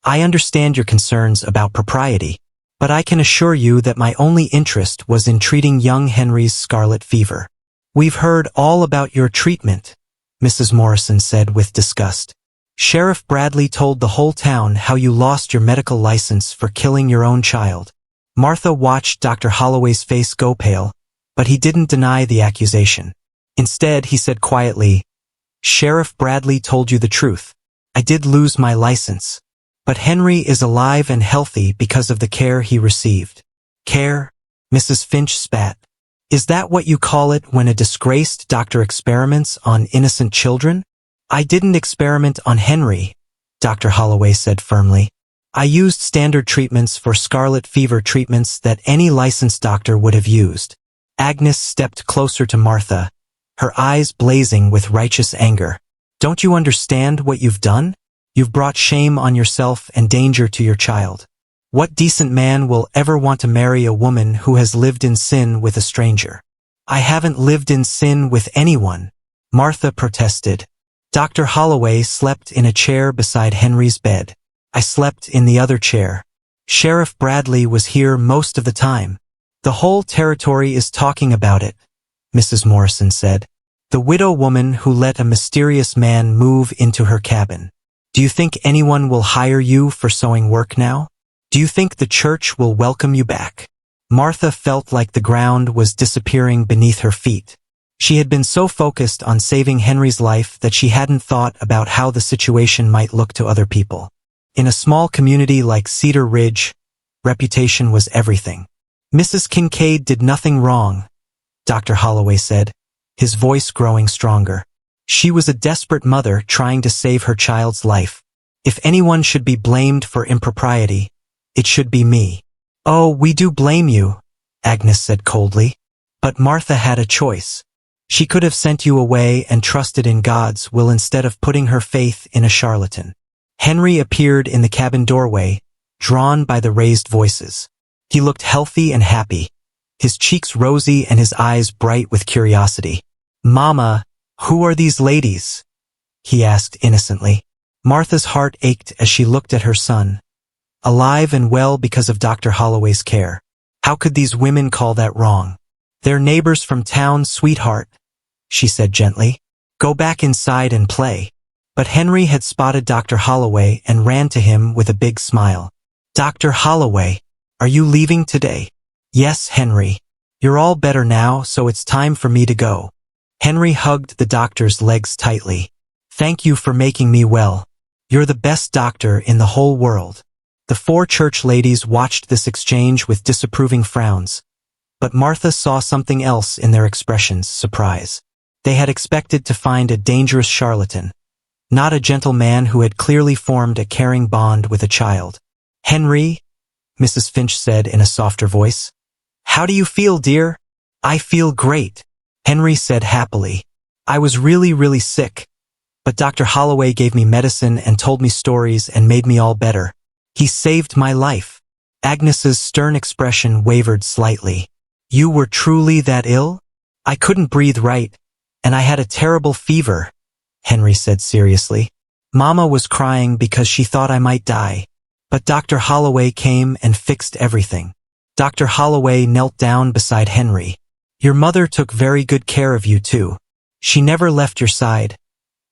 I understand your concerns about propriety, but I can assure you that my only interest was in treating young Henry's scarlet fever." "We've heard all about your treatment," Mrs. Morrison said with disgust. "Sheriff Bradley told the whole town how you lost your medical license for killing your own child." Martha watched Dr. Holloway's face go pale, but he didn't deny the accusation. Instead, he said quietly, "Sheriff Bradley told you the truth. I did lose my license. But Henry is alive and healthy because of the care he received." "Care?" Mrs. Finch spat. "Is that what you call it when a disgraced doctor experiments on innocent children?" "I didn't experiment on Henry," Dr. Holloway said firmly. "I used standard treatments for scarlet fever, treatments that any licensed doctor would have used." Agnes stepped closer to Martha, her eyes blazing with righteous anger. "Don't you understand what you've done? You've brought shame on yourself and danger to your child. What decent man will ever want to marry a woman who has lived in sin with a stranger?" "I haven't lived in sin with anyone," Martha protested. Dr. Holloway slept in a chair beside Henry's bed. "I slept in the other chair. Sheriff Bradley was here most of the time. The whole territory is talking about it," Mrs. Morrison said. "The widow woman who let a mysterious man move into her cabin. Do you think anyone will hire you for sewing work now? Do you think the church will welcome you back?" Martha felt like the ground was disappearing beneath her feet. She had been so focused on saving Henry's life that she hadn't thought about how the situation might look to other people. In a small community like Cedar Ridge, Reputation was everything. Mrs. Kincaid did nothing wrong, Dr. Holloway said, his voice growing stronger. She was a desperate mother trying to save her child's life. If anyone should be blamed for impropriety, it should be me. Oh, we do blame you, Agnes said coldly. But Martha had a choice. She could have sent you away and trusted in God's will instead of putting her faith in a charlatan. Henry appeared in the cabin doorway, drawn by the raised voices. He looked healthy and happy, his cheeks rosy and his eyes bright with curiosity. "Mama, who are these ladies?" he asked innocently. Martha's heart ached as she looked at her son, alive and well because of Dr. Holloway's care. How could these women call that wrong? "They're neighbors from town, sweetheart," she said gently. "Go back inside and play." But Henry had spotted Dr. Holloway and ran to him with a big smile. "Dr. Holloway, are you leaving today?" "Yes, Henry. You're all better now, so it's time for me to go." Henry hugged the doctor's legs tightly. "Thank you for making me well. You're the best doctor in the whole world." The four church ladies watched this exchange with disapproving frowns, but Martha saw something else in their expressions: surprise. They had expected to find a dangerous charlatan, not a gentle man who had clearly formed a caring bond with a child. "Henry," Mrs. Finch said in a softer voice, "how do you feel, dear?" "I feel great," Henry said happily. "I was really sick, but Dr. Holloway gave me medicine and told me stories and made me all better. He saved my life." Agnes's stern expression wavered slightly. "You were truly that ill?" "I couldn't breathe right, and I had a terrible fever," Henry said seriously. "Mama was crying because she thought I might die. But Dr. Holloway came and fixed everything." Dr. Holloway knelt down beside Henry. "Your mother took very good care of you too. She never left your side,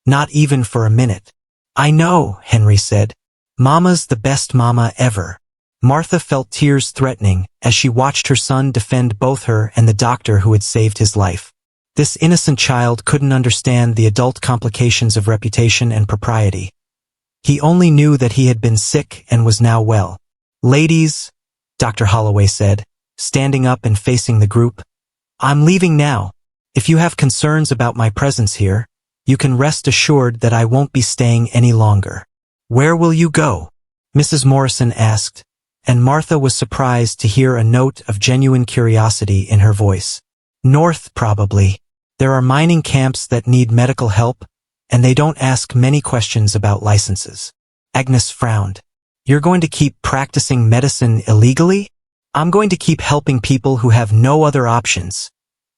not even for a minute." "I know," Henry said. "Mama's the best mama ever." Martha felt tears threatening as she watched her son defend both her and the doctor who had saved his life. This innocent child couldn't understand the adult complications of reputation and propriety. He only knew that he had been sick and was now well. "Ladies," Dr. Holloway said, standing up and facing the group, "I'm leaving now. If you have concerns about my presence here, you can rest assured that I won't be staying any longer." "Where will you go?" Mrs. Morrison asked, and Martha was surprised to hear a note of genuine curiosity in her voice. "North, probably. There are mining camps that need medical help, and they don't ask many questions about licenses." Agnes frowned. "You're going to keep practicing medicine illegally?" "I'm going to keep helping people who have no other options,"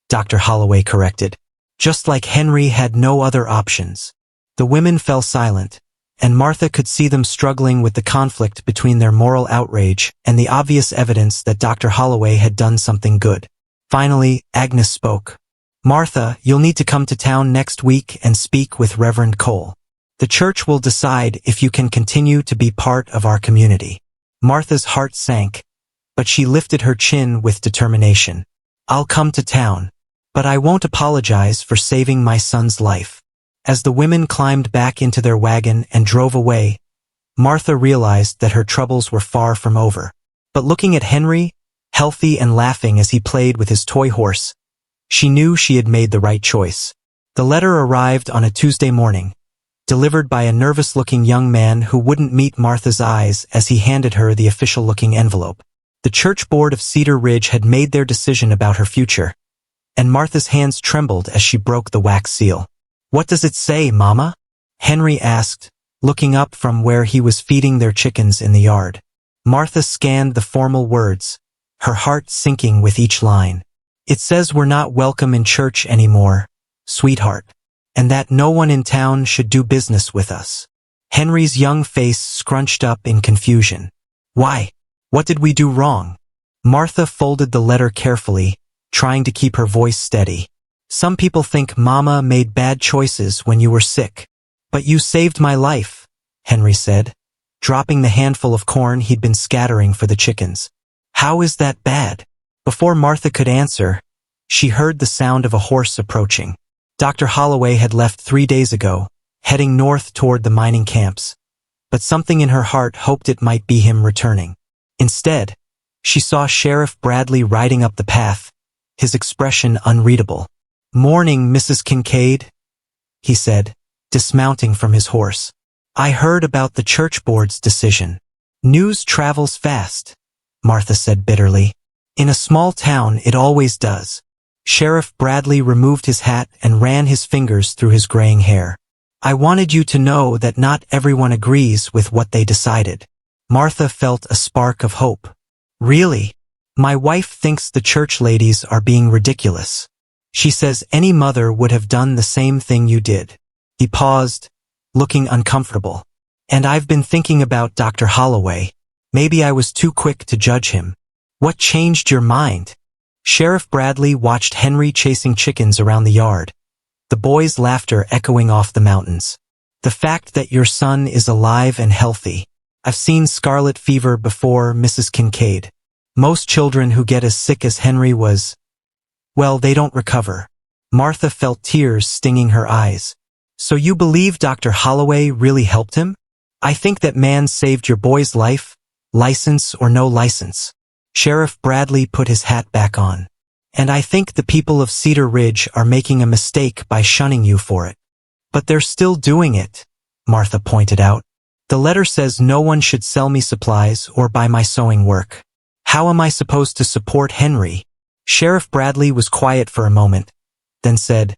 Dr. Holloway corrected. Just like Henry had no other options. The women fell silent, and Martha could see them struggling with the conflict between their moral outrage and the obvious evidence that Dr. Holloway had done something good. Finally, Agnes spoke. "Martha, you'll need to come to town next week and speak with Reverend Cole. The church will decide if you can continue to be part of our community." Martha's heart sank, but she lifted her chin with determination. "I'll come to town, but I won't apologize for saving my son's life." As the women climbed back into their wagon and drove away, Martha realized that her troubles were far from over. But looking at Henry, healthy and laughing as he played with his toy horse, she knew she had made the right choice. The letter arrived on a Tuesday morning, delivered by a nervous-looking young man who wouldn't meet Martha's eyes as he handed her the official-looking envelope. The church board of Cedar Ridge had made their decision about her future, and Martha's hands trembled as she broke the wax seal. "What does it say, Mama?" Henry asked, looking up from where he was feeding their chickens in the yard. Martha scanned the formal words, her heart sinking with each line. "It says we're not welcome in church anymore, sweetheart, and that no one in town should do business with us." Henry's young face scrunched up in confusion. "Why? What did we do wrong?" Martha folded the letter carefully, trying to keep her voice steady. "Some people think Mama made bad choices when you were sick. But you saved my life," Henry said, dropping the handful of corn he'd been scattering for the chickens. "How is that bad?" Before Martha could answer, she heard the sound of a horse approaching. Dr. Holloway had left 3 days ago, heading north toward the mining camps, but something in her heart hoped it might be him returning. Instead, She saw Sheriff Bradley riding up the path, his expression unreadable. "Morning, Mrs. Kincaid," he said, dismounting from his horse. "I heard about the church board's decision." "News travels fast," Martha said bitterly. "In a small town, it always does." Sheriff Bradley removed his hat and ran his fingers through his graying hair. "I wanted you to know that not everyone agrees with what they decided." Martha felt a spark of hope. "Really? My wife thinks the church ladies are being ridiculous. She says any mother would have done the same thing you did." He paused, looking uncomfortable. "And I've been thinking about Dr. Holloway. Maybe I was too quick to judge him." "What changed your mind?" Sheriff Bradley watched Henry chasing chickens around the yard, the boys' laughter echoing off the mountains. "The fact that your son is alive and healthy. I've seen scarlet fever before, Mrs. Kincaid. Most children who get as sick as Henry well, they don't recover." Martha felt tears stinging her eyes. "So you believe Dr. Holloway really helped him?" "I think that man saved your boy's life, license or no license." Sheriff Bradley put his hat back on. "And I think the people of Cedar Ridge are making a mistake by shunning you for it." "But they're still doing it," Martha pointed out. "The letter says no one should sell me supplies or buy my sewing work. How am I supposed to support Henry?" Sheriff Bradley was quiet for a moment, then said,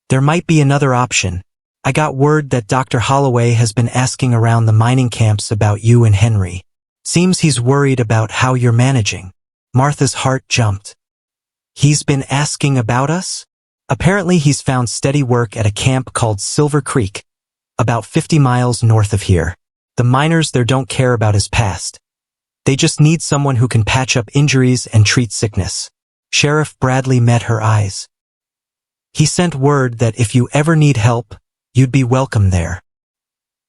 "There might be another option. I got word that Dr. Holloway has been asking around the mining camps about you and Henry. Seems he's worried about how you're managing." Martha's heart jumped. "He's been asking about us?" "Apparently he's found steady work at a camp called Silver Creek, about 50 miles north of here. The miners there don't care about his past. They just need someone who can patch up injuries and treat sickness." Sheriff Bradley met her eyes. "He sent word that if you ever need help, you'd be welcome there."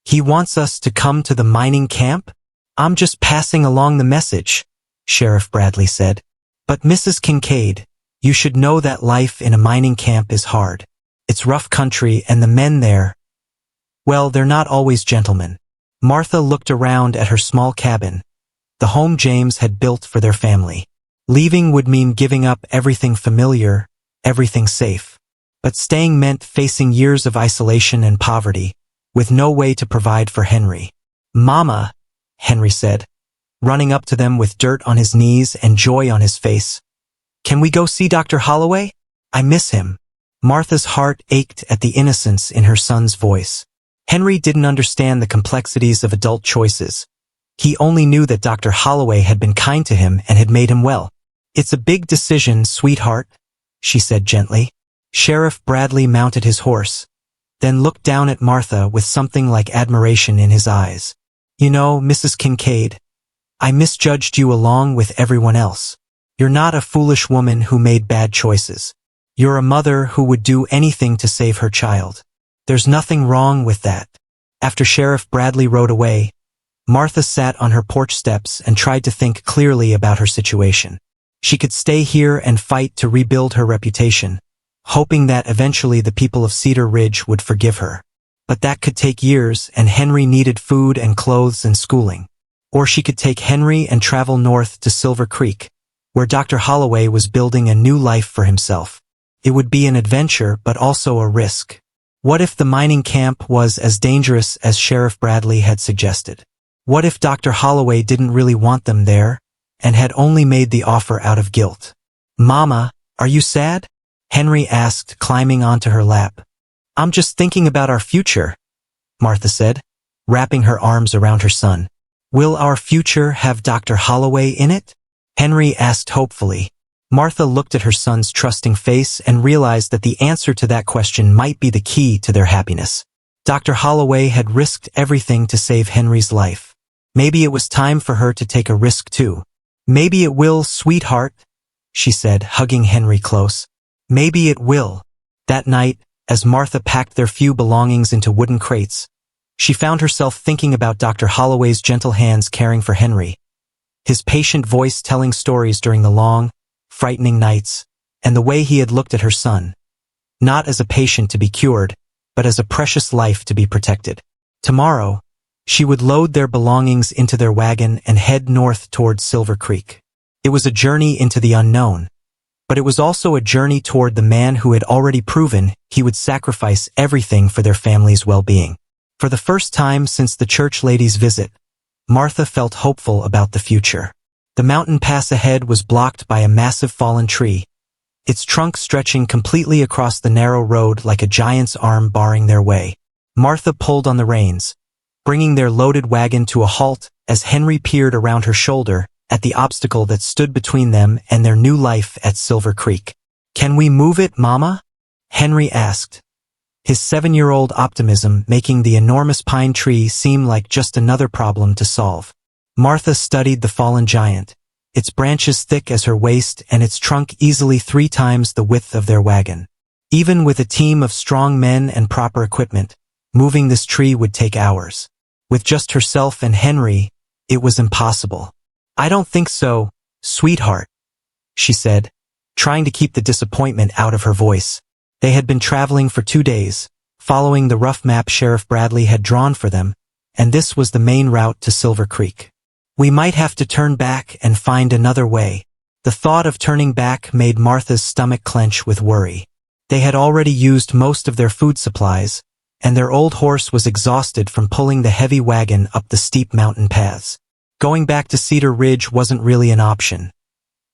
"He wants us to come to the mining camp?" "I'm just passing along the message," Sheriff Bradley said. "But Mrs. Kincaid, you should know that life in a mining camp is hard. It's rough country and the men there, well, they're not always gentlemen." Martha looked around at her small cabin, the home James had built for their family. Leaving would mean giving up everything familiar, everything safe. But staying meant facing years of isolation and poverty, with no way to provide for Henry. "Mama," Henry said, running up to them with dirt on his knees and joy on his face. "Can we go see Dr. Holloway? I miss him." Martha's heart ached at the innocence in her son's voice. Henry didn't understand the complexities of adult choices. He only knew that Dr. Holloway had been kind to him and had made him well. "It's a big decision, sweetheart," she said gently. Sheriff Bradley mounted his horse, then looked down at Martha with something like admiration in his eyes. "You know, Mrs. Kincaid, I misjudged you along with everyone else. You're not a foolish woman who made bad choices. You're a mother who would do anything to save her child. There's nothing wrong with that." After Sheriff Bradley rode away, Martha sat on her porch steps and tried to think clearly about her situation. She could stay here and fight to rebuild her reputation, hoping that eventually the people of Cedar Ridge would forgive her. But that could take years, and Henry needed food and clothes and schooling. Or she could take Henry and travel north to Silver Creek, where Dr. Holloway was building a new life for himself. It would be an adventure, but also a risk. What if the mining camp was as dangerous as Sheriff Bradley had suggested? What if Dr. Holloway didn't really want them there, and had only made the offer out of guilt? "Mama, are you sad?" Henry asked, climbing onto her lap. "I'm just thinking about our future," Martha said, wrapping her arms around her son. "Will our future have Dr. Holloway in it?" Henry asked hopefully. Martha looked at her son's trusting face and realized that the answer to that question might be the key to their happiness. Dr. Holloway had risked everything to save Henry's life. Maybe it was time for her to take a risk too. "Maybe it will, sweetheart," she said, hugging Henry close. "Maybe it will." That night, as Martha packed their few belongings into wooden crates, she found herself thinking about Dr. Holloway's gentle hands caring for Henry, his patient voice telling stories during the long, frightening nights, and the way he had looked at her son, not as a patient to be cured, but as a precious life to be protected. Tomorrow, she would load their belongings into their wagon and head north toward Silver Creek. It was a journey into the unknown, but it was also a journey toward the man who had already proven he would sacrifice everything for their family's well-being. For the first time since the church lady's visit, Martha felt hopeful about the future. The mountain pass ahead was blocked by a massive fallen tree, its trunk stretching completely across the narrow road like a giant's arm barring their way. Martha pulled on the reins, bringing their loaded wagon to a halt as Henry peered around her shoulder at the obstacle that stood between them and their new life at Silver Creek. "Can we move it, Mama?" Henry asked, his 7-year-old optimism making the enormous pine tree seem like just another problem to solve. Martha studied the fallen giant, its branches thick as her waist and its trunk easily 3 times the width of their wagon. Even with a team of strong men and proper equipment, moving this tree would take hours. With just herself and Henry, it was impossible. "I don't think so, sweetheart," she said, trying to keep the disappointment out of her voice. They had been traveling for 2 days, following the rough map Sheriff Bradley had drawn for them, and this was the main route to Silver Creek. "We might have to turn back and find another way." The thought of turning back made Martha's stomach clench with worry. They had already used most of their food supplies, and their old horse was exhausted from pulling the heavy wagon up the steep mountain paths. Going back to Cedar Ridge wasn't really an option.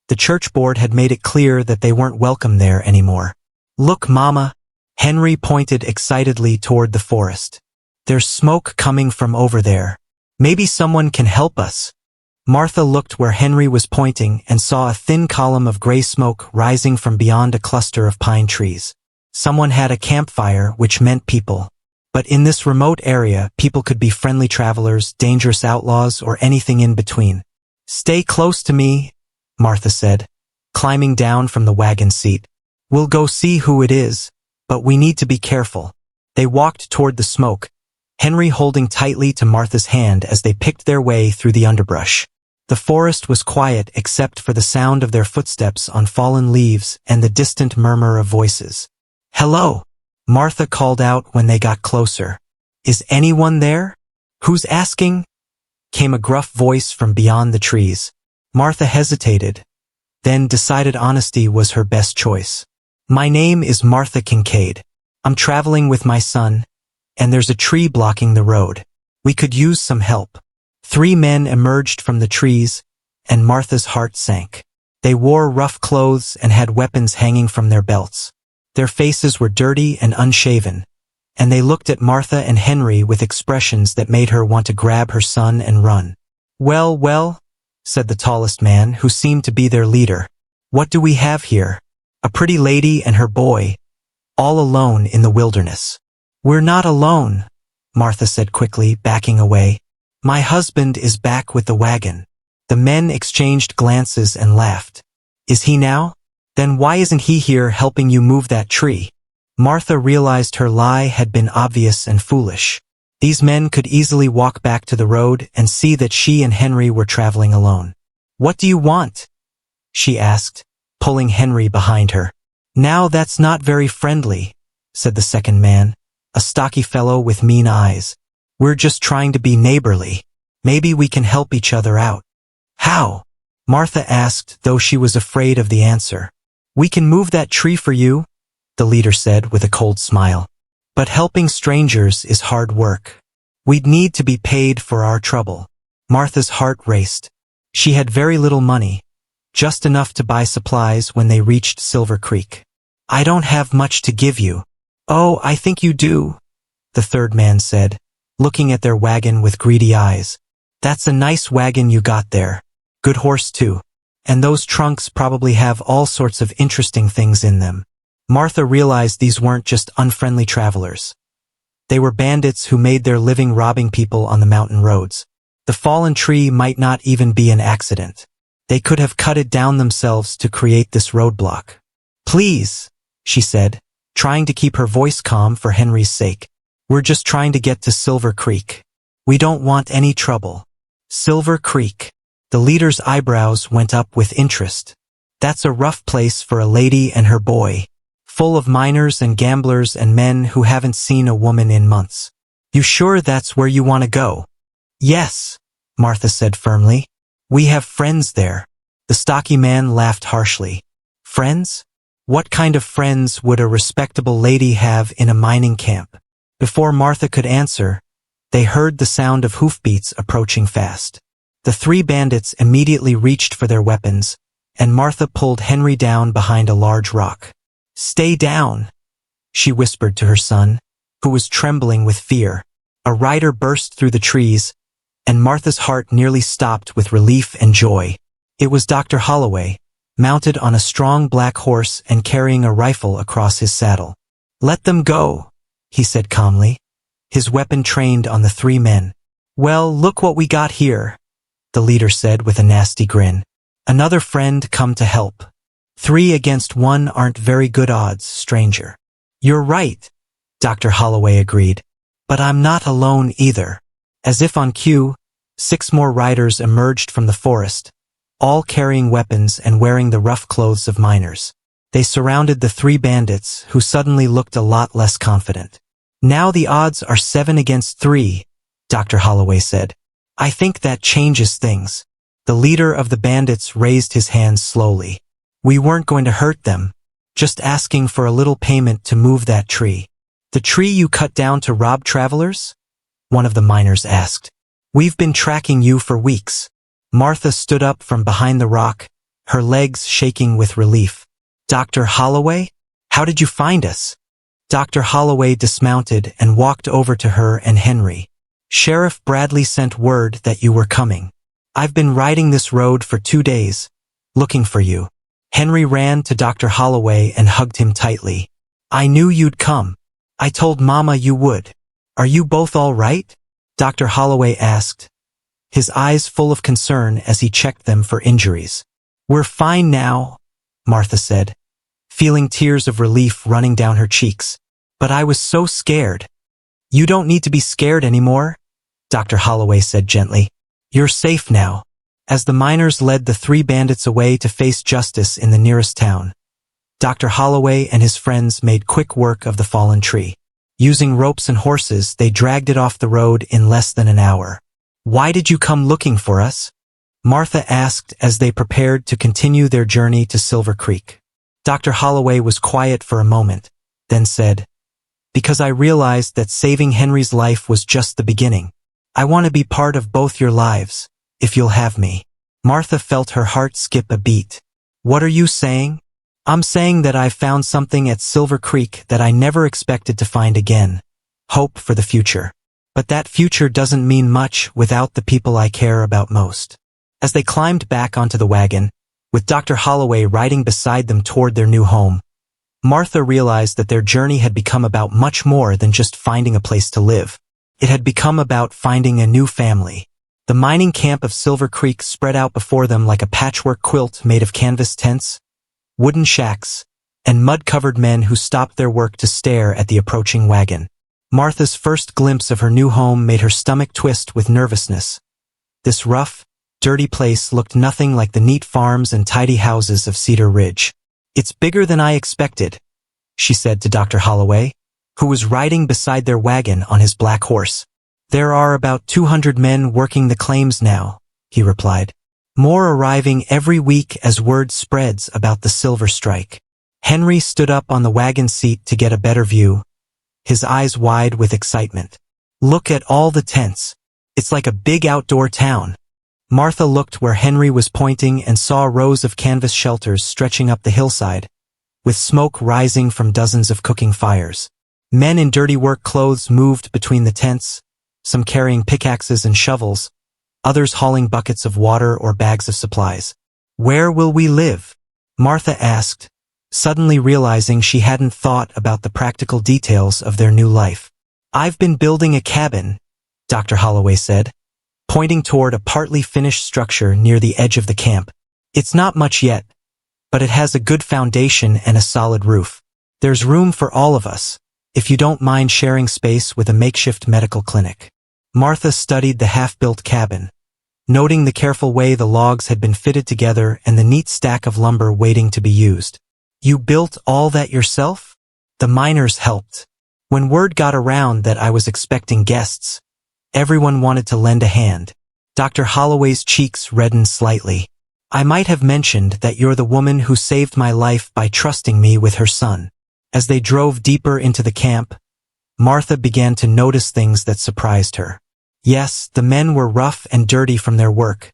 The church board had made it clear that they weren't welcome there anymore. "Look, Mama," Henry pointed excitedly toward the forest. "There's smoke coming from over there. Maybe someone can help us." Martha looked where Henry was pointing and saw a thin column of gray smoke rising from beyond a cluster of pine trees. Someone had a campfire, which meant people. But in this remote area, people could be friendly travelers, dangerous outlaws, or anything in between. "Stay close to me," Martha said, climbing down from the wagon seat. "We'll go see who it is, but we need to be careful." They walked toward the smoke, Henry holding tightly to Martha's hand as they picked their way through the underbrush. The forest was quiet except for the sound of their footsteps on fallen leaves and the distant murmur of voices. "Hello," Martha called out when they got closer. "Is anyone there?" "Who's asking?" came a gruff voice from beyond the trees. Martha hesitated, then decided honesty was her best choice. "My name is Martha Kincaid. I'm traveling with my son, and there's a tree blocking the road. We could use some help." 3 men emerged from the trees, and Martha's heart sank. They wore rough clothes and had weapons hanging from their belts. Their faces were dirty and unshaven, and they looked at Martha and Henry with expressions that made her want to grab her son and run. "Well, well," said the tallest man, who seemed to be their leader. "What do we have here?" "A pretty lady and her boy, all alone in the wilderness." "We're not alone," Martha said quickly, backing away. "My husband is back with the wagon." The men exchanged glances and laughed. "Is he now? Then why isn't he here helping you move that tree?" Martha realized her lie had been obvious and foolish. These men could easily walk back to the road and see that she and Henry were traveling alone. "What do you want?" she asked, pulling Henry behind her. "Now that's not very friendly," said the second man, a stocky fellow with mean eyes. "We're just trying to be neighborly. Maybe we can help each other out." "How?" Martha asked, though she was afraid of the answer. "We can move that tree for you," the leader said with a cold smile. "But helping strangers is hard work. We'd need to be paid for our trouble." Martha's heart raced. She had very little money, just enough to buy supplies when they reached Silver Creek. "I don't have much to give you." "Oh, I think you do," the third man said, looking at their wagon with greedy eyes. "That's a nice wagon you got there. Good horse too. And those trunks probably have all sorts of interesting things in them." Martha realized these weren't just unfriendly travelers. They were bandits who made their living robbing people on the mountain roads. The fallen tree might not even be an accident. They could have cut it down themselves to create this roadblock. "Please," she said, trying to keep her voice calm for Henry's sake. "We're just trying to get to Silver Creek. We don't want any trouble." "Silver Creek." The leader's eyebrows went up with interest. "That's a rough place for a lady and her boy. Full of miners and gamblers and men who haven't seen a woman in months. You sure that's where you want to go?" "Yes," Martha said firmly. "We have friends there." The stocky man laughed harshly. Friends? What kind of friends would a respectable lady have in a mining camp? Before Martha could answer, they heard the sound of hoofbeats approaching fast. The three bandits immediately reached for their weapons, and Martha pulled Henry down behind a large rock. Stay down, she whispered to her son, who was trembling with fear. A rider burst through the trees, and Martha's heart nearly stopped with relief and joy. It was Dr. Holloway, mounted on a strong black horse and carrying a rifle across his saddle. Let them go, he said calmly, his weapon trained on the three men. Well, look what we got here, the leader said with a nasty grin. Another friend come to help. 3 against 1 aren't very good odds, stranger. You're right, Dr. Holloway agreed. But I'm not alone either. As if on cue, 6 more riders emerged from the forest, all carrying weapons and wearing the rough clothes of miners. They surrounded the 3 bandits, who suddenly looked a lot less confident. Now the odds are 7 against 3, Dr. Holloway said. I think that changes things. The leader of the bandits raised his hands slowly. We weren't going to hurt them, just asking for a little payment to move that tree. The tree you cut down to rob travelers? One of the miners asked. We've been tracking you for weeks. Martha stood up from behind the rock, her legs shaking with relief. Dr. Holloway? How did you find us? Dr. Holloway dismounted and walked over to her and Henry. Sheriff Bradley sent word that you were coming. I've been riding this road for 2 days, looking for you. Henry ran to Dr. Holloway and hugged him tightly. I knew you'd come. I told Mama you would. Are you both all right? Dr. Holloway asked, his eyes full of concern as he checked them for injuries. We're fine now, Martha said, feeling tears of relief running down her cheeks. But I was so scared. You don't need to be scared anymore, Dr. Holloway said gently. You're safe now. As the miners led the 3 bandits away to face justice in the nearest town, Dr. Holloway and his friends made quick work of the fallen tree. Using ropes and horses, they dragged it off the road in less than an hour. Why did you come looking for us? Martha asked as they prepared to continue their journey to Silver Creek. Dr. Holloway was quiet for a moment, then said, Because I realized that saving Henry's life was just the beginning. I want to be part of both your lives, if you'll have me. Martha felt her heart skip a beat. What are you saying? I'm saying that I've found something at Silver Creek that I never expected to find again. Hope for the future. But that future doesn't mean much without the people I care about most. As they climbed back onto the wagon, with Dr. Holloway riding beside them toward their new home, Martha realized that their journey had become about much more than just finding a place to live. It had become about finding a new family. The mining camp of Silver Creek spread out before them like a patchwork quilt made of canvas tents, wooden shacks, and mud-covered men who stopped their work to stare at the approaching wagon. Martha's first glimpse of her new home made her stomach twist with nervousness. This rough, dirty place looked nothing like the neat farms and tidy houses of Cedar Ridge. It's bigger than I expected, she said to Dr. Holloway, who was riding beside their wagon on his black horse. There are about 200 men working the claims now, he replied. More arriving every week as word spreads about the silver strike. Henry stood up on the wagon seat to get a better view, his eyes wide with excitement. Look at all the tents. It's like a big outdoor town. Martha looked where Henry was pointing and saw rows of canvas shelters stretching up the hillside, with smoke rising from dozens of cooking fires. Men in dirty work clothes moved between the tents, some carrying pickaxes and shovels, others hauling buckets of water or bags of supplies. Where will we live? Martha asked, suddenly realizing she hadn't thought about the practical details of their new life. I've been building a cabin, Dr. Holloway said, pointing toward a partly finished structure near the edge of the camp. It's not much yet, but it has a good foundation and a solid roof. There's room for all of us, if you don't mind sharing space with a makeshift medical clinic. Martha studied the half-built cabin, noting the careful way the logs had been fitted together and the neat stack of lumber waiting to be used. You built all that yourself? The miners helped. When word got around that I was expecting guests, everyone wanted to lend a hand. Dr. Holloway's cheeks reddened slightly. I might have mentioned that you're the woman who saved my life by trusting me with her son." As they drove deeper into the camp, Martha began to notice things that surprised her. Yes, the men were rough and dirty from their work,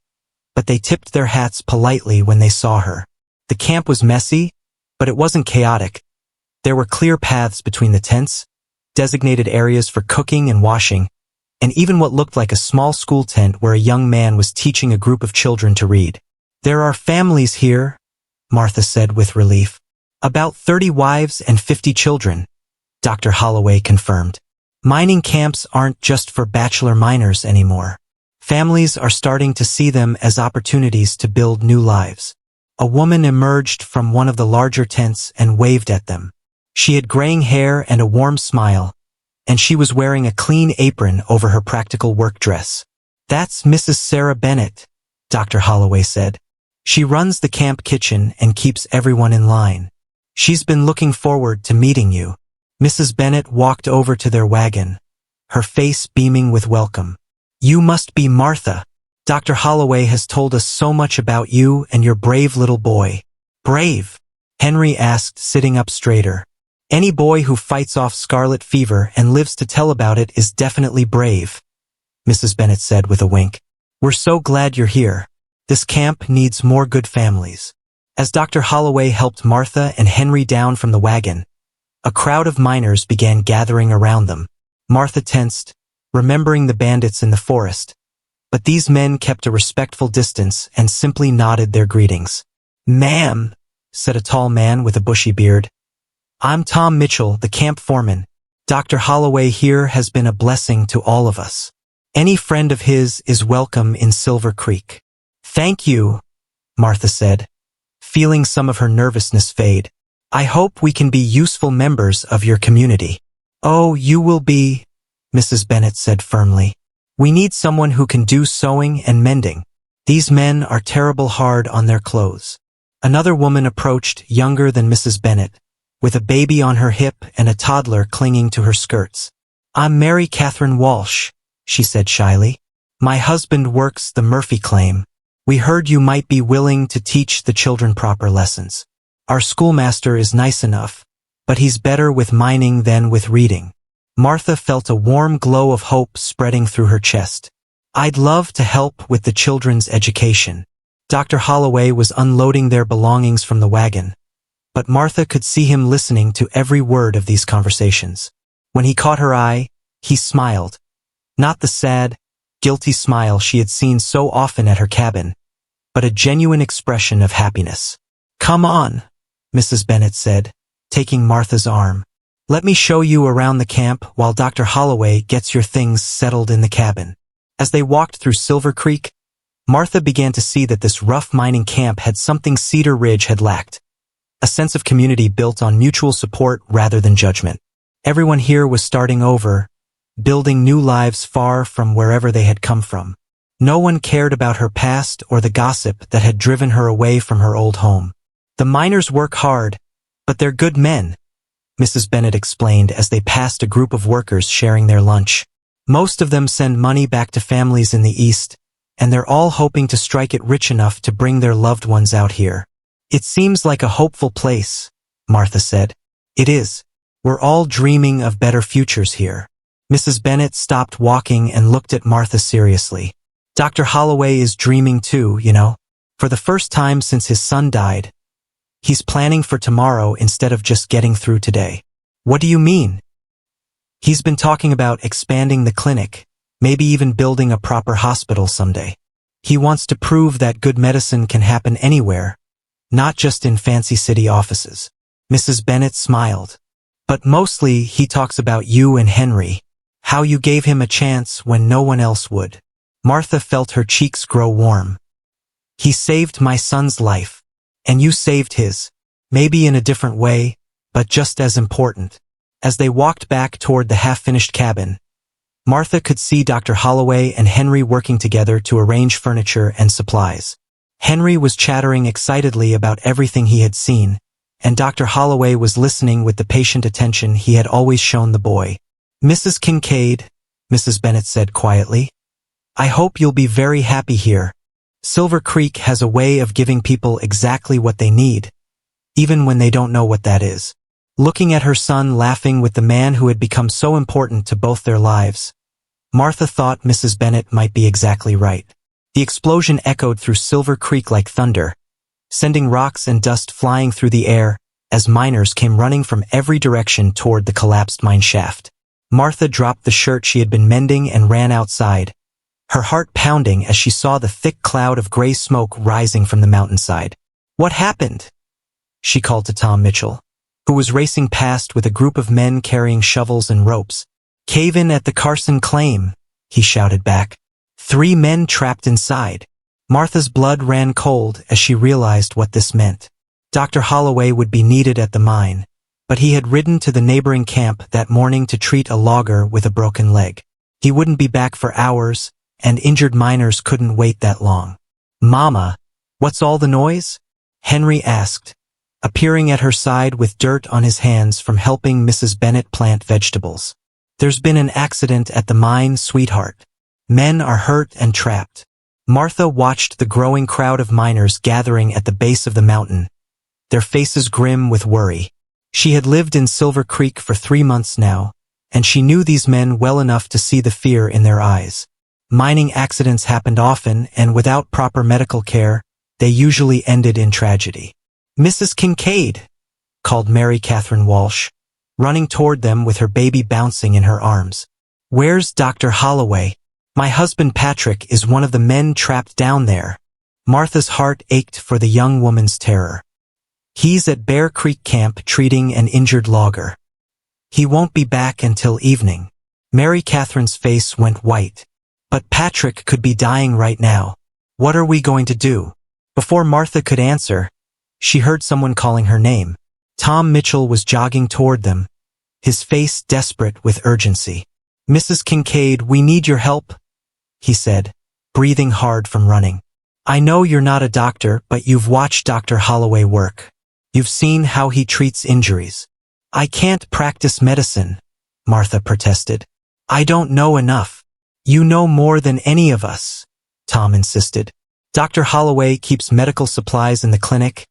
but they tipped their hats politely when they saw her. The camp was messy, but it wasn't chaotic. There were clear paths between the tents, designated areas for cooking and washing, and even what looked like a small school tent where a young man was teaching a group of children to read. "There are families here," Martha said with relief. "About 30 wives and 50 children," Dr. Holloway confirmed. "Mining camps aren't just for bachelor miners anymore. Families are starting to see them as opportunities to build new lives." A woman emerged from one of the larger tents and waved at them. She had graying hair and a warm smile, and she was wearing a clean apron over her practical work dress. "That's Mrs. Sarah Bennett," Dr. Holloway said. "She runs the camp kitchen and keeps everyone in line. She's been looking forward to meeting you." Mrs. Bennett walked over to their wagon, her face beaming with welcome. "You must be Martha. Dr. Holloway has told us so much about you and your brave little boy." "Brave?" Henry asked, sitting up straighter. "Any boy who fights off scarlet fever and lives to tell about it is definitely brave," Mrs. Bennett said with a wink. "We're so glad you're here. This camp needs more good families." As Dr. Holloway helped Martha and Henry down from the wagon, a crowd of miners began gathering around them. Martha tensed, remembering the bandits in the forest, but these men kept a respectful distance and simply nodded their greetings. "Ma'am," said a tall man with a bushy beard, "I'm Tom Mitchell, the camp foreman. Dr. Holloway here has been a blessing to all of us. Any friend of his is welcome in Silver Creek." "Thank you," Martha said, feeling some of her nervousness fade. "I hope we can be useful members of your community." "Oh, you will be," Mrs. Bennett said firmly. "We need someone who can do sewing and mending. These men are terrible hard on their clothes." Another woman approached, younger than Mrs. Bennett, with a baby on her hip and a toddler clinging to her skirts. "I'm Mary Catherine Walsh," she said shyly. "My husband works the Murphy claim. We heard you might be willing to teach the children proper lessons. Our schoolmaster is nice enough, but he's better with mining than with reading." Martha felt a warm glow of hope spreading through her chest. "I'd love to help with the children's education." Dr. Holloway was unloading their belongings from the wagon, but Martha could see him listening to every word of these conversations. When he caught her eye, he smiled. Not the sad, guilty smile she had seen so often at her cabin, but a genuine expression of happiness. "Come on," Mrs. Bennett said, taking Martha's arm. "Let me show you around the camp while Dr. Holloway gets your things settled in the cabin." As they walked through Silver Creek, Martha began to see that this rough mining camp had something Cedar Ridge had lacked. A sense of community built on mutual support rather than judgment. Everyone here was starting over, building new lives far from wherever they had come from. No one cared about her past or the gossip that had driven her away from her old home. "The miners work hard, but they're good men," Mrs. Bennett explained as they passed a group of workers sharing their lunch. "Most of them send money back to families in the East, and they're all hoping to strike it rich enough to bring their loved ones out here." "It seems like a hopeful place," Martha said. "It is. We're all dreaming of better futures here." Mrs. Bennett stopped walking and looked at Martha seriously. "Dr. Holloway is dreaming too, you know. For the first time since his son died, he's planning for tomorrow instead of just getting through today." "What do you mean?" "He's been talking about expanding the clinic, maybe even building a proper hospital someday. He wants to prove that good medicine can happen anywhere, not just in fancy city offices." Mrs. Bennett smiled. "But mostly he talks about you and Henry, how you gave him a chance when no one else would." Martha felt her cheeks grow warm. "He saved my son's life, and you saved his, maybe in a different way, but just as important." As they walked back toward the half-finished cabin, Martha could see Dr. Holloway and Henry working together to arrange furniture and supplies. Henry was chattering excitedly about everything he had seen, and Dr. Holloway was listening with the patient attention he had always shown the boy. "Mrs. Kincaid," Mrs. Bennett said quietly, "I hope you'll be very happy here. Silver Creek has a way of giving people exactly what they need, even when they don't know what that is. Looking at her son laughing with the man who had become so important to both their lives, Martha thought Mrs. Bennet might be exactly right. The explosion echoed through Silver Creek like thunder, sending rocks and dust flying through the air as miners came running from every direction toward the collapsed mine shaft. Martha dropped the shirt she had been mending and ran outside, her heart pounding as she saw the thick cloud of gray smoke rising from the mountainside. "What happened?" she called to Tom Mitchell, who was racing past with a group of men carrying shovels and ropes. "Cave-in at the Carson claim," he shouted back. 3 men trapped inside. Martha's blood ran cold as she realized what this meant. Dr. Holloway would be needed at the mine, but he had ridden to the neighboring camp that morning to treat a logger with a broken leg. He wouldn't be back for hours, and injured miners couldn't wait that long. "Mama, what's all the noise?" Henry asked, appearing at her side with dirt on his hands from helping Mrs. Bennet plant vegetables. "There's been an accident at the mine, sweetheart. Men are hurt and trapped." Martha watched the growing crowd of miners gathering at the base of the mountain, their faces grim with worry. She had lived in Silver Creek for 3 months now, and she knew these men well enough to see the fear in their eyes. Mining accidents happened often, and without proper medical care, they usually ended in tragedy. "Mrs. Kincaid," called Mary Catherine Walsh, running toward them with her baby bouncing in her arms. "Where's Dr. Holloway? My husband Patrick is one of the men trapped down there." Martha's heart ached for the young woman's terror. "He's at Bear Creek Camp treating an injured logger. He won't be back until evening." Mary Catherine's face went white. "But Patrick could be dying right now. What are we going to do?" Before Martha could answer, she heard someone calling her name. Tom Mitchell was jogging toward them, his face desperate with urgency. "Mrs. Kincaid, we need your help," he said, breathing hard from running. "I know you're not a doctor, but you've watched Dr. Holloway work. You've seen how he treats injuries." "I can't practice medicine," Martha protested. "I don't know enough." "You know more than any of us," Tom insisted. "Dr. Holloway keeps medical supplies in the clinic,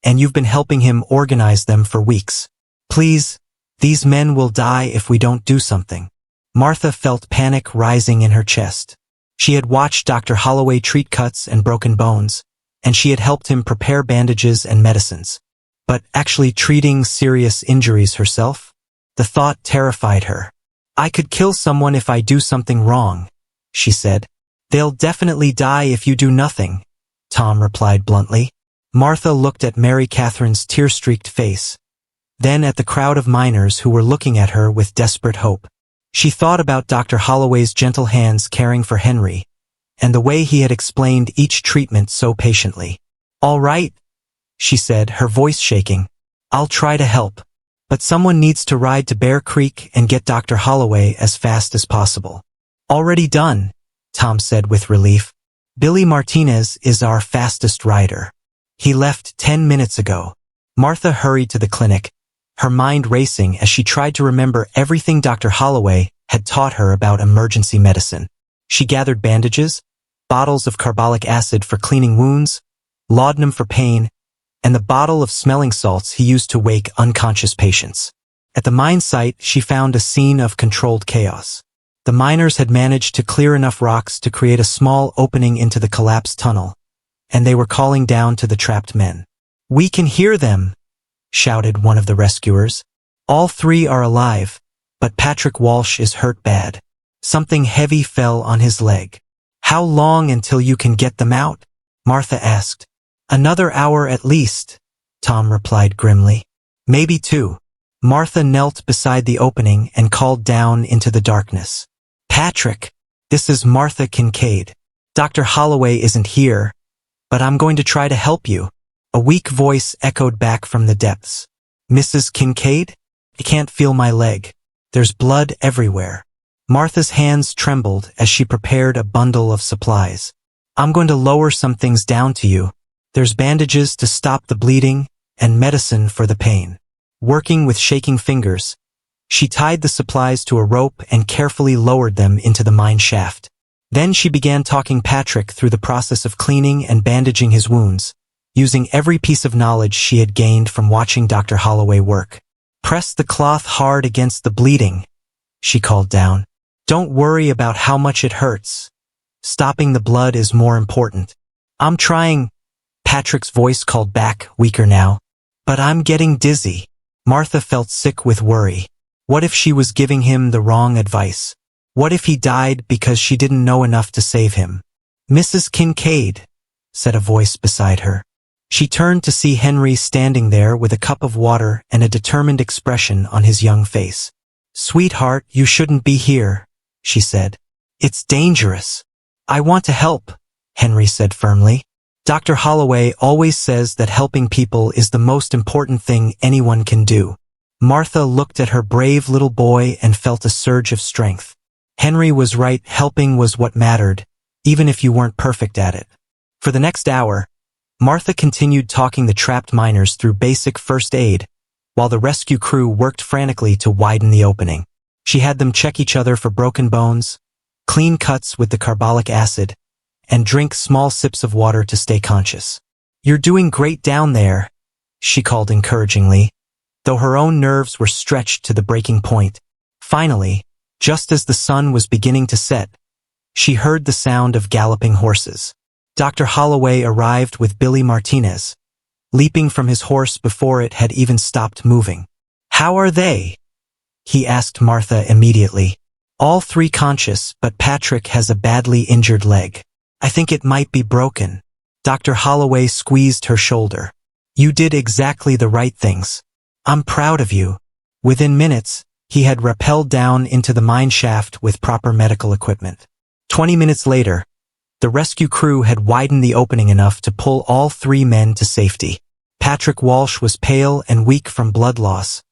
and you've been helping him organize them for weeks. Please, these men will die if we don't do something." Martha felt panic rising in her chest. She had watched Dr. Holloway treat cuts and broken bones, and she had helped him prepare bandages and medicines. But actually treating serious injuries herself? The thought terrified her. "I could kill someone if I do something wrong," she said. "They'll definitely die if you do nothing," Tom replied bluntly. Martha looked at Mary Catherine's tear-streaked face, then at the crowd of miners who were looking at her with desperate hope. She thought about Dr. Holloway's gentle hands caring for Henry, and the way he had explained each treatment so patiently. "All right," she said, her voice shaking. "I'll try to help. But someone needs to ride to Bear Creek and get Dr. Holloway as fast as possible." "Already done," Tom said with relief. "Billy Martinez is our fastest rider. He left 10 minutes ago." Martha hurried to the clinic, her mind racing as she tried to remember everything Dr. Holloway had taught her about emergency medicine. She gathered bandages, bottles of carbolic acid for cleaning wounds, laudanum for pain, and the bottle of smelling salts he used to wake unconscious patients. At the mine site, she found a scene of controlled chaos. The miners had managed to clear enough rocks to create a small opening into the collapsed tunnel, and they were calling down to the trapped men. "We can hear them," shouted one of the rescuers. "All 3 are alive, but Patrick Walsh is hurt bad. Something heavy fell on his leg." "How long until you can get them out?" Martha asked. "Another hour at least," Tom replied grimly. "Maybe 2. Martha knelt beside the opening and called down into the darkness. "Patrick, this is Martha Kincaid. Dr. Holloway isn't here, but I'm going to try to help you." A weak voice echoed back from the depths. "Mrs. Kincaid? I can't feel my leg. There's blood everywhere." Martha's hands trembled as she prepared a bundle of supplies. "I'm going to lower some things down to you. There's bandages to stop the bleeding and medicine for the pain." Working with shaking fingers, she tied the supplies to a rope and carefully lowered them into the mine shaft. Then she began talking Patrick through the process of cleaning and bandaging his wounds, using every piece of knowledge she had gained from watching Dr. Holloway work. "Press the cloth hard against the bleeding," she called down. "Don't worry about how much it hurts. Stopping the blood is more important." "I'm trying," Patrick's voice called back, weaker now. "But I'm getting dizzy." Martha felt sick with worry. What if she was giving him the wrong advice? What if he died because she didn't know enough to save him? "Mrs. Kincaid," said a voice beside her. She turned to see Henry standing there with a cup of water and a determined expression on his young face. "Sweetheart, you shouldn't be here," she said. "It's dangerous." "I want to help," Henry said firmly. "Dr. Holloway always says that helping people is the most important thing anyone can do." Martha looked at her brave little boy and felt a surge of strength. Henry was right, helping was what mattered, even if you weren't perfect at it. For the next hour, Martha continued talking the trapped miners through basic first aid, while the rescue crew worked frantically to widen the opening. She had them check each other for broken bones, clean cuts with the carbolic acid, and drink small sips of water to stay conscious. "You're doing great down there," she called encouragingly, though her own nerves were stretched to the breaking point. Finally, just as the sun was beginning to set, she heard the sound of galloping horses. Dr. Holloway arrived with Billy Martinez, leaping from his horse before it had even stopped moving. "How are they?" he asked Martha immediately. "All three conscious, but Patrick has a badly injured leg. I think it might be broken." Dr. Holloway squeezed her shoulder. "You did exactly the right things. I'm proud of you." Within minutes, he had rappelled down into the mine shaft with proper medical equipment. 20 minutes later, the rescue crew had widened the opening enough to pull all three men to safety. Patrick Walsh was pale and weak from blood loss,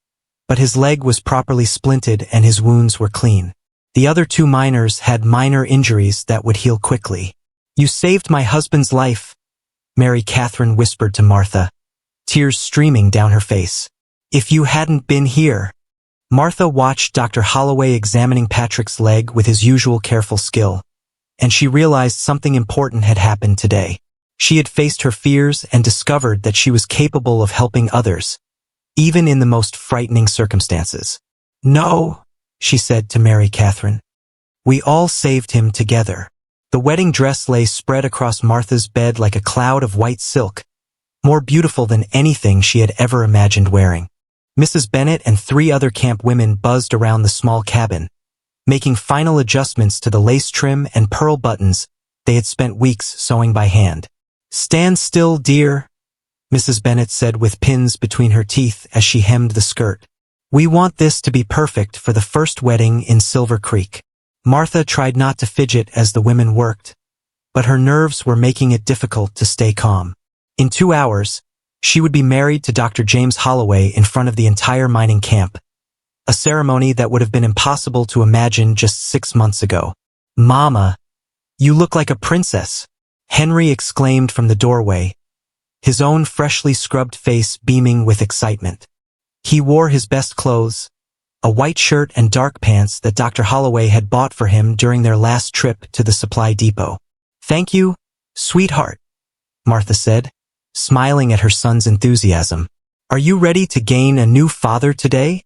but his leg was properly splinted and his wounds were clean. The other two miners had minor injuries that would heal quickly. "You saved my husband's life," Mary Catherine whispered to Martha, tears streaming down her face. "If you hadn't been here." Martha watched Dr. Holloway examining Patrick's leg with his usual careful skill, and she realized something important had happened today. She had faced her fears and discovered that she was capable of helping others, even in the most frightening circumstances. "No," she said to Mary Catherine. "We all saved him together." The wedding dress lay spread across Martha's bed like a cloud of white silk, more beautiful than anything she had ever imagined wearing. Mrs. Bennett and three other camp women buzzed around the small cabin, making final adjustments to the lace trim and pearl buttons they had spent weeks sewing by hand. "Stand still, dear," Mrs. Bennett said with pins between her teeth as she hemmed the skirt. "We want this to be perfect for the first wedding in Silver Creek." Martha tried not to fidget as the women worked, but her nerves were making it difficult to stay calm. In 2 hours, she would be married to Dr. James Holloway in front of the entire mining camp, a ceremony that would have been impossible to imagine just 6 months ago. "Mama, you look like a princess," Henry exclaimed from the doorway, his own freshly scrubbed face beaming with excitement. He wore his best clothes, a white shirt and dark pants that Dr. Holloway had bought for him during their last trip to the supply depot. "Thank you, sweetheart," Martha said, smiling at her son's enthusiasm. "Are you ready to gain a new father today?"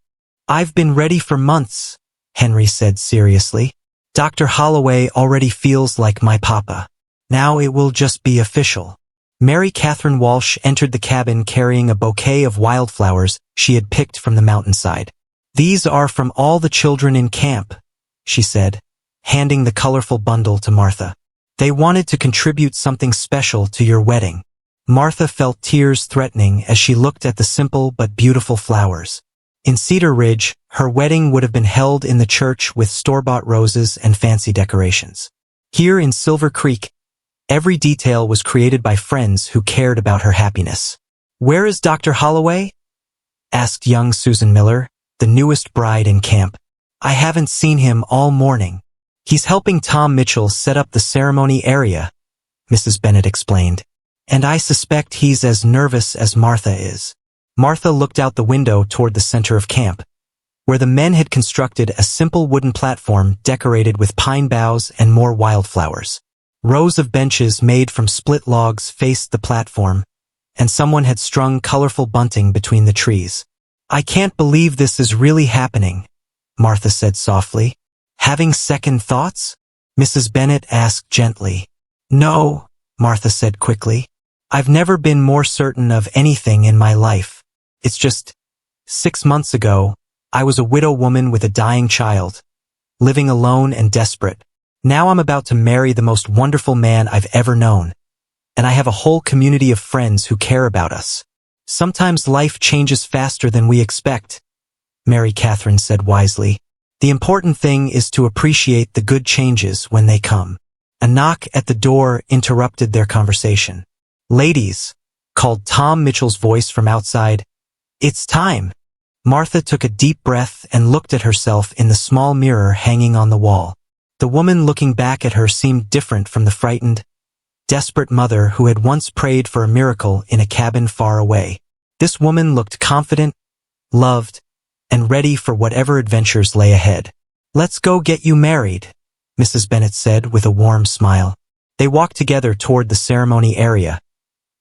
"I've been ready for months," Henry said seriously. "Dr. Holloway already feels like my papa. Now it will just be official." Mary Catherine Walsh entered the cabin carrying a bouquet of wildflowers she had picked from the mountainside. "These are from all the children in camp," she said, handing the colorful bundle to Martha. "They wanted to contribute something special to your wedding." Martha felt tears threatening as she looked at the simple but beautiful flowers. In Cedar Ridge, her wedding would have been held in the church with store-bought roses and fancy decorations. Here in Silver Creek, every detail was created by friends who cared about her happiness. "Where is Dr. Holloway?" asked young Susan Miller, the newest bride in camp. "I haven't seen him all morning." "He's helping Tom Mitchell set up the ceremony area," Mrs. Bennett explained. "And I suspect he's as nervous as Martha is." Martha looked out the window toward the center of camp, where the men had constructed a simple wooden platform decorated with pine boughs and more wildflowers. Rows of benches made from split logs faced the platform, and someone had strung colorful bunting between the trees. "I can't believe this is really happening," Martha said softly. "Having second thoughts?" Mrs. Bennet asked gently. "No," Martha said quickly. "I've never been more certain of anything in my life. It's just, 6 months ago, I was a widow woman with a dying child, living alone and desperate. Now I'm about to marry the most wonderful man I've ever known, and I have a whole community of friends who care about us. Sometimes life changes faster than we expect," Mary Catherine said wisely. "The important thing is to appreciate the good changes when they come." A knock at the door interrupted their conversation. "Ladies," called Tom Mitchell's voice from outside. "It's time." Martha took a deep breath and looked at herself in the small mirror hanging on the wall. The woman looking back at her seemed different from the frightened, desperate mother who had once prayed for a miracle in a cabin far away. This woman looked confident, loved, and ready for whatever adventures lay ahead. "Let's go get you married," Mrs. Bennet said with a warm smile. They walked together toward the ceremony area,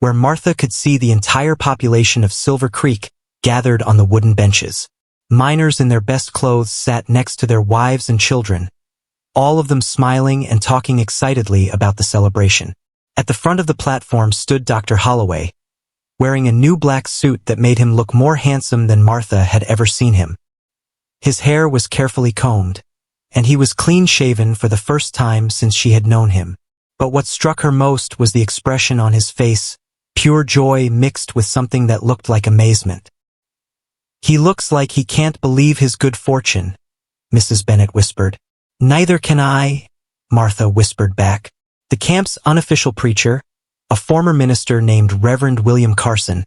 where Martha could see the entire population of Silver Creek gathered on the wooden benches. Miners in their best clothes sat next to their wives and children, all of them smiling and talking excitedly about the celebration. At the front of the platform stood Dr. Holloway, wearing a new black suit that made him look more handsome than Martha had ever seen him. His hair was carefully combed, and he was clean-shaven for the first time since she had known him. But what struck her most was the expression on his face, pure joy mixed with something that looked like amazement. "He looks like he can't believe his good fortune," Mrs. Bennet whispered. "Neither can I," Martha whispered back. The camp's unofficial preacher, a former minister named Reverend William Carson,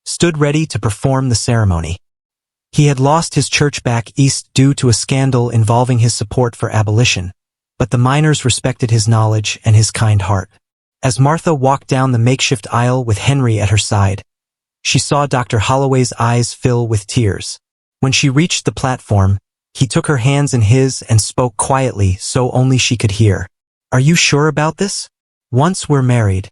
stood ready to perform the ceremony. He had lost his church back east due to a scandal involving his support for abolition, but the miners respected his knowledge and his kind heart. As Martha walked down the makeshift aisle with Henry at her side, she saw Dr. Holloway's eyes fill with tears. When she reached the platform, he took her hands in his and spoke quietly so only she could hear. "Are you sure about this? Once we're married,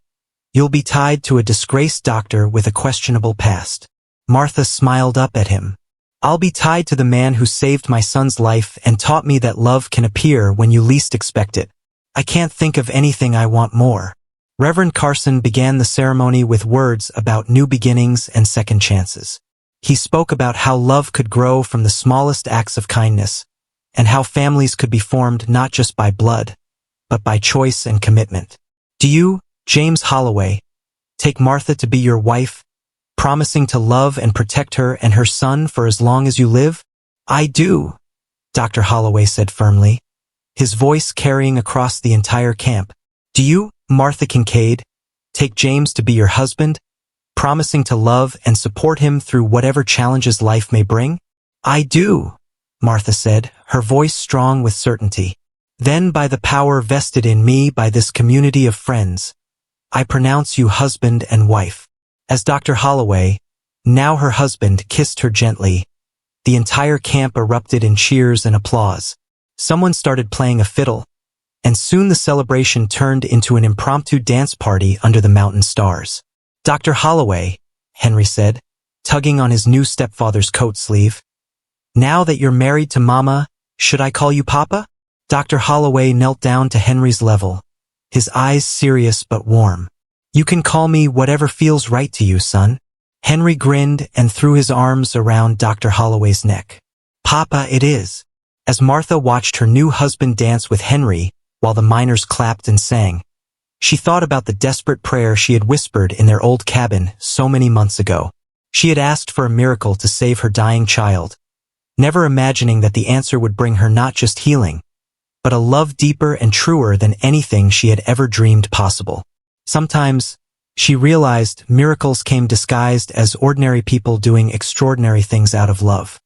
you'll be tied to a disgraced doctor with a questionable past." Martha smiled up at him. "I'll be tied to the man who saved my son's life and taught me that love can appear when you least expect it. I can't think of anything I want more." Reverend Carson began the ceremony with words about new beginnings and second chances. He spoke about how love could grow from the smallest acts of kindness, and how families could be formed not just by blood, but by choice and commitment. "Do you, James Holloway, take Martha to be your wife, promising to love and protect her and her son for as long as you live?" "I do," Dr. Holloway said firmly, his voice carrying across the entire camp. "Do you, Martha Kincaid, take James to be your husband, promising to love and support him through whatever challenges life may bring?" "I do," Martha said, her voice strong with certainty. "Then by the power vested in me by this community of friends, I pronounce you husband and wife." As Dr. Holloway, now her husband, kissed her gently, the entire camp erupted in cheers and applause. Someone started playing a fiddle, and soon the celebration turned into an impromptu dance party under the mountain stars. "Dr. Holloway," Henry said, tugging on his new stepfather's coat sleeve, "now that you're married to Mama, should I call you Papa?" Dr. Holloway knelt down to Henry's level, his eyes serious but warm. "You can call me whatever feels right to you, son." Henry grinned and threw his arms around Dr. Holloway's neck. "Papa it is." As Martha watched her new husband dance with Henry while the miners clapped and sang, she thought about the desperate prayer she had whispered in their old cabin so many months ago. She had asked for a miracle to save her dying child, never imagining that the answer would bring her not just healing, but a love deeper and truer than anything she had ever dreamed possible. Sometimes, she realized miracles came disguised as ordinary people doing extraordinary things out of love.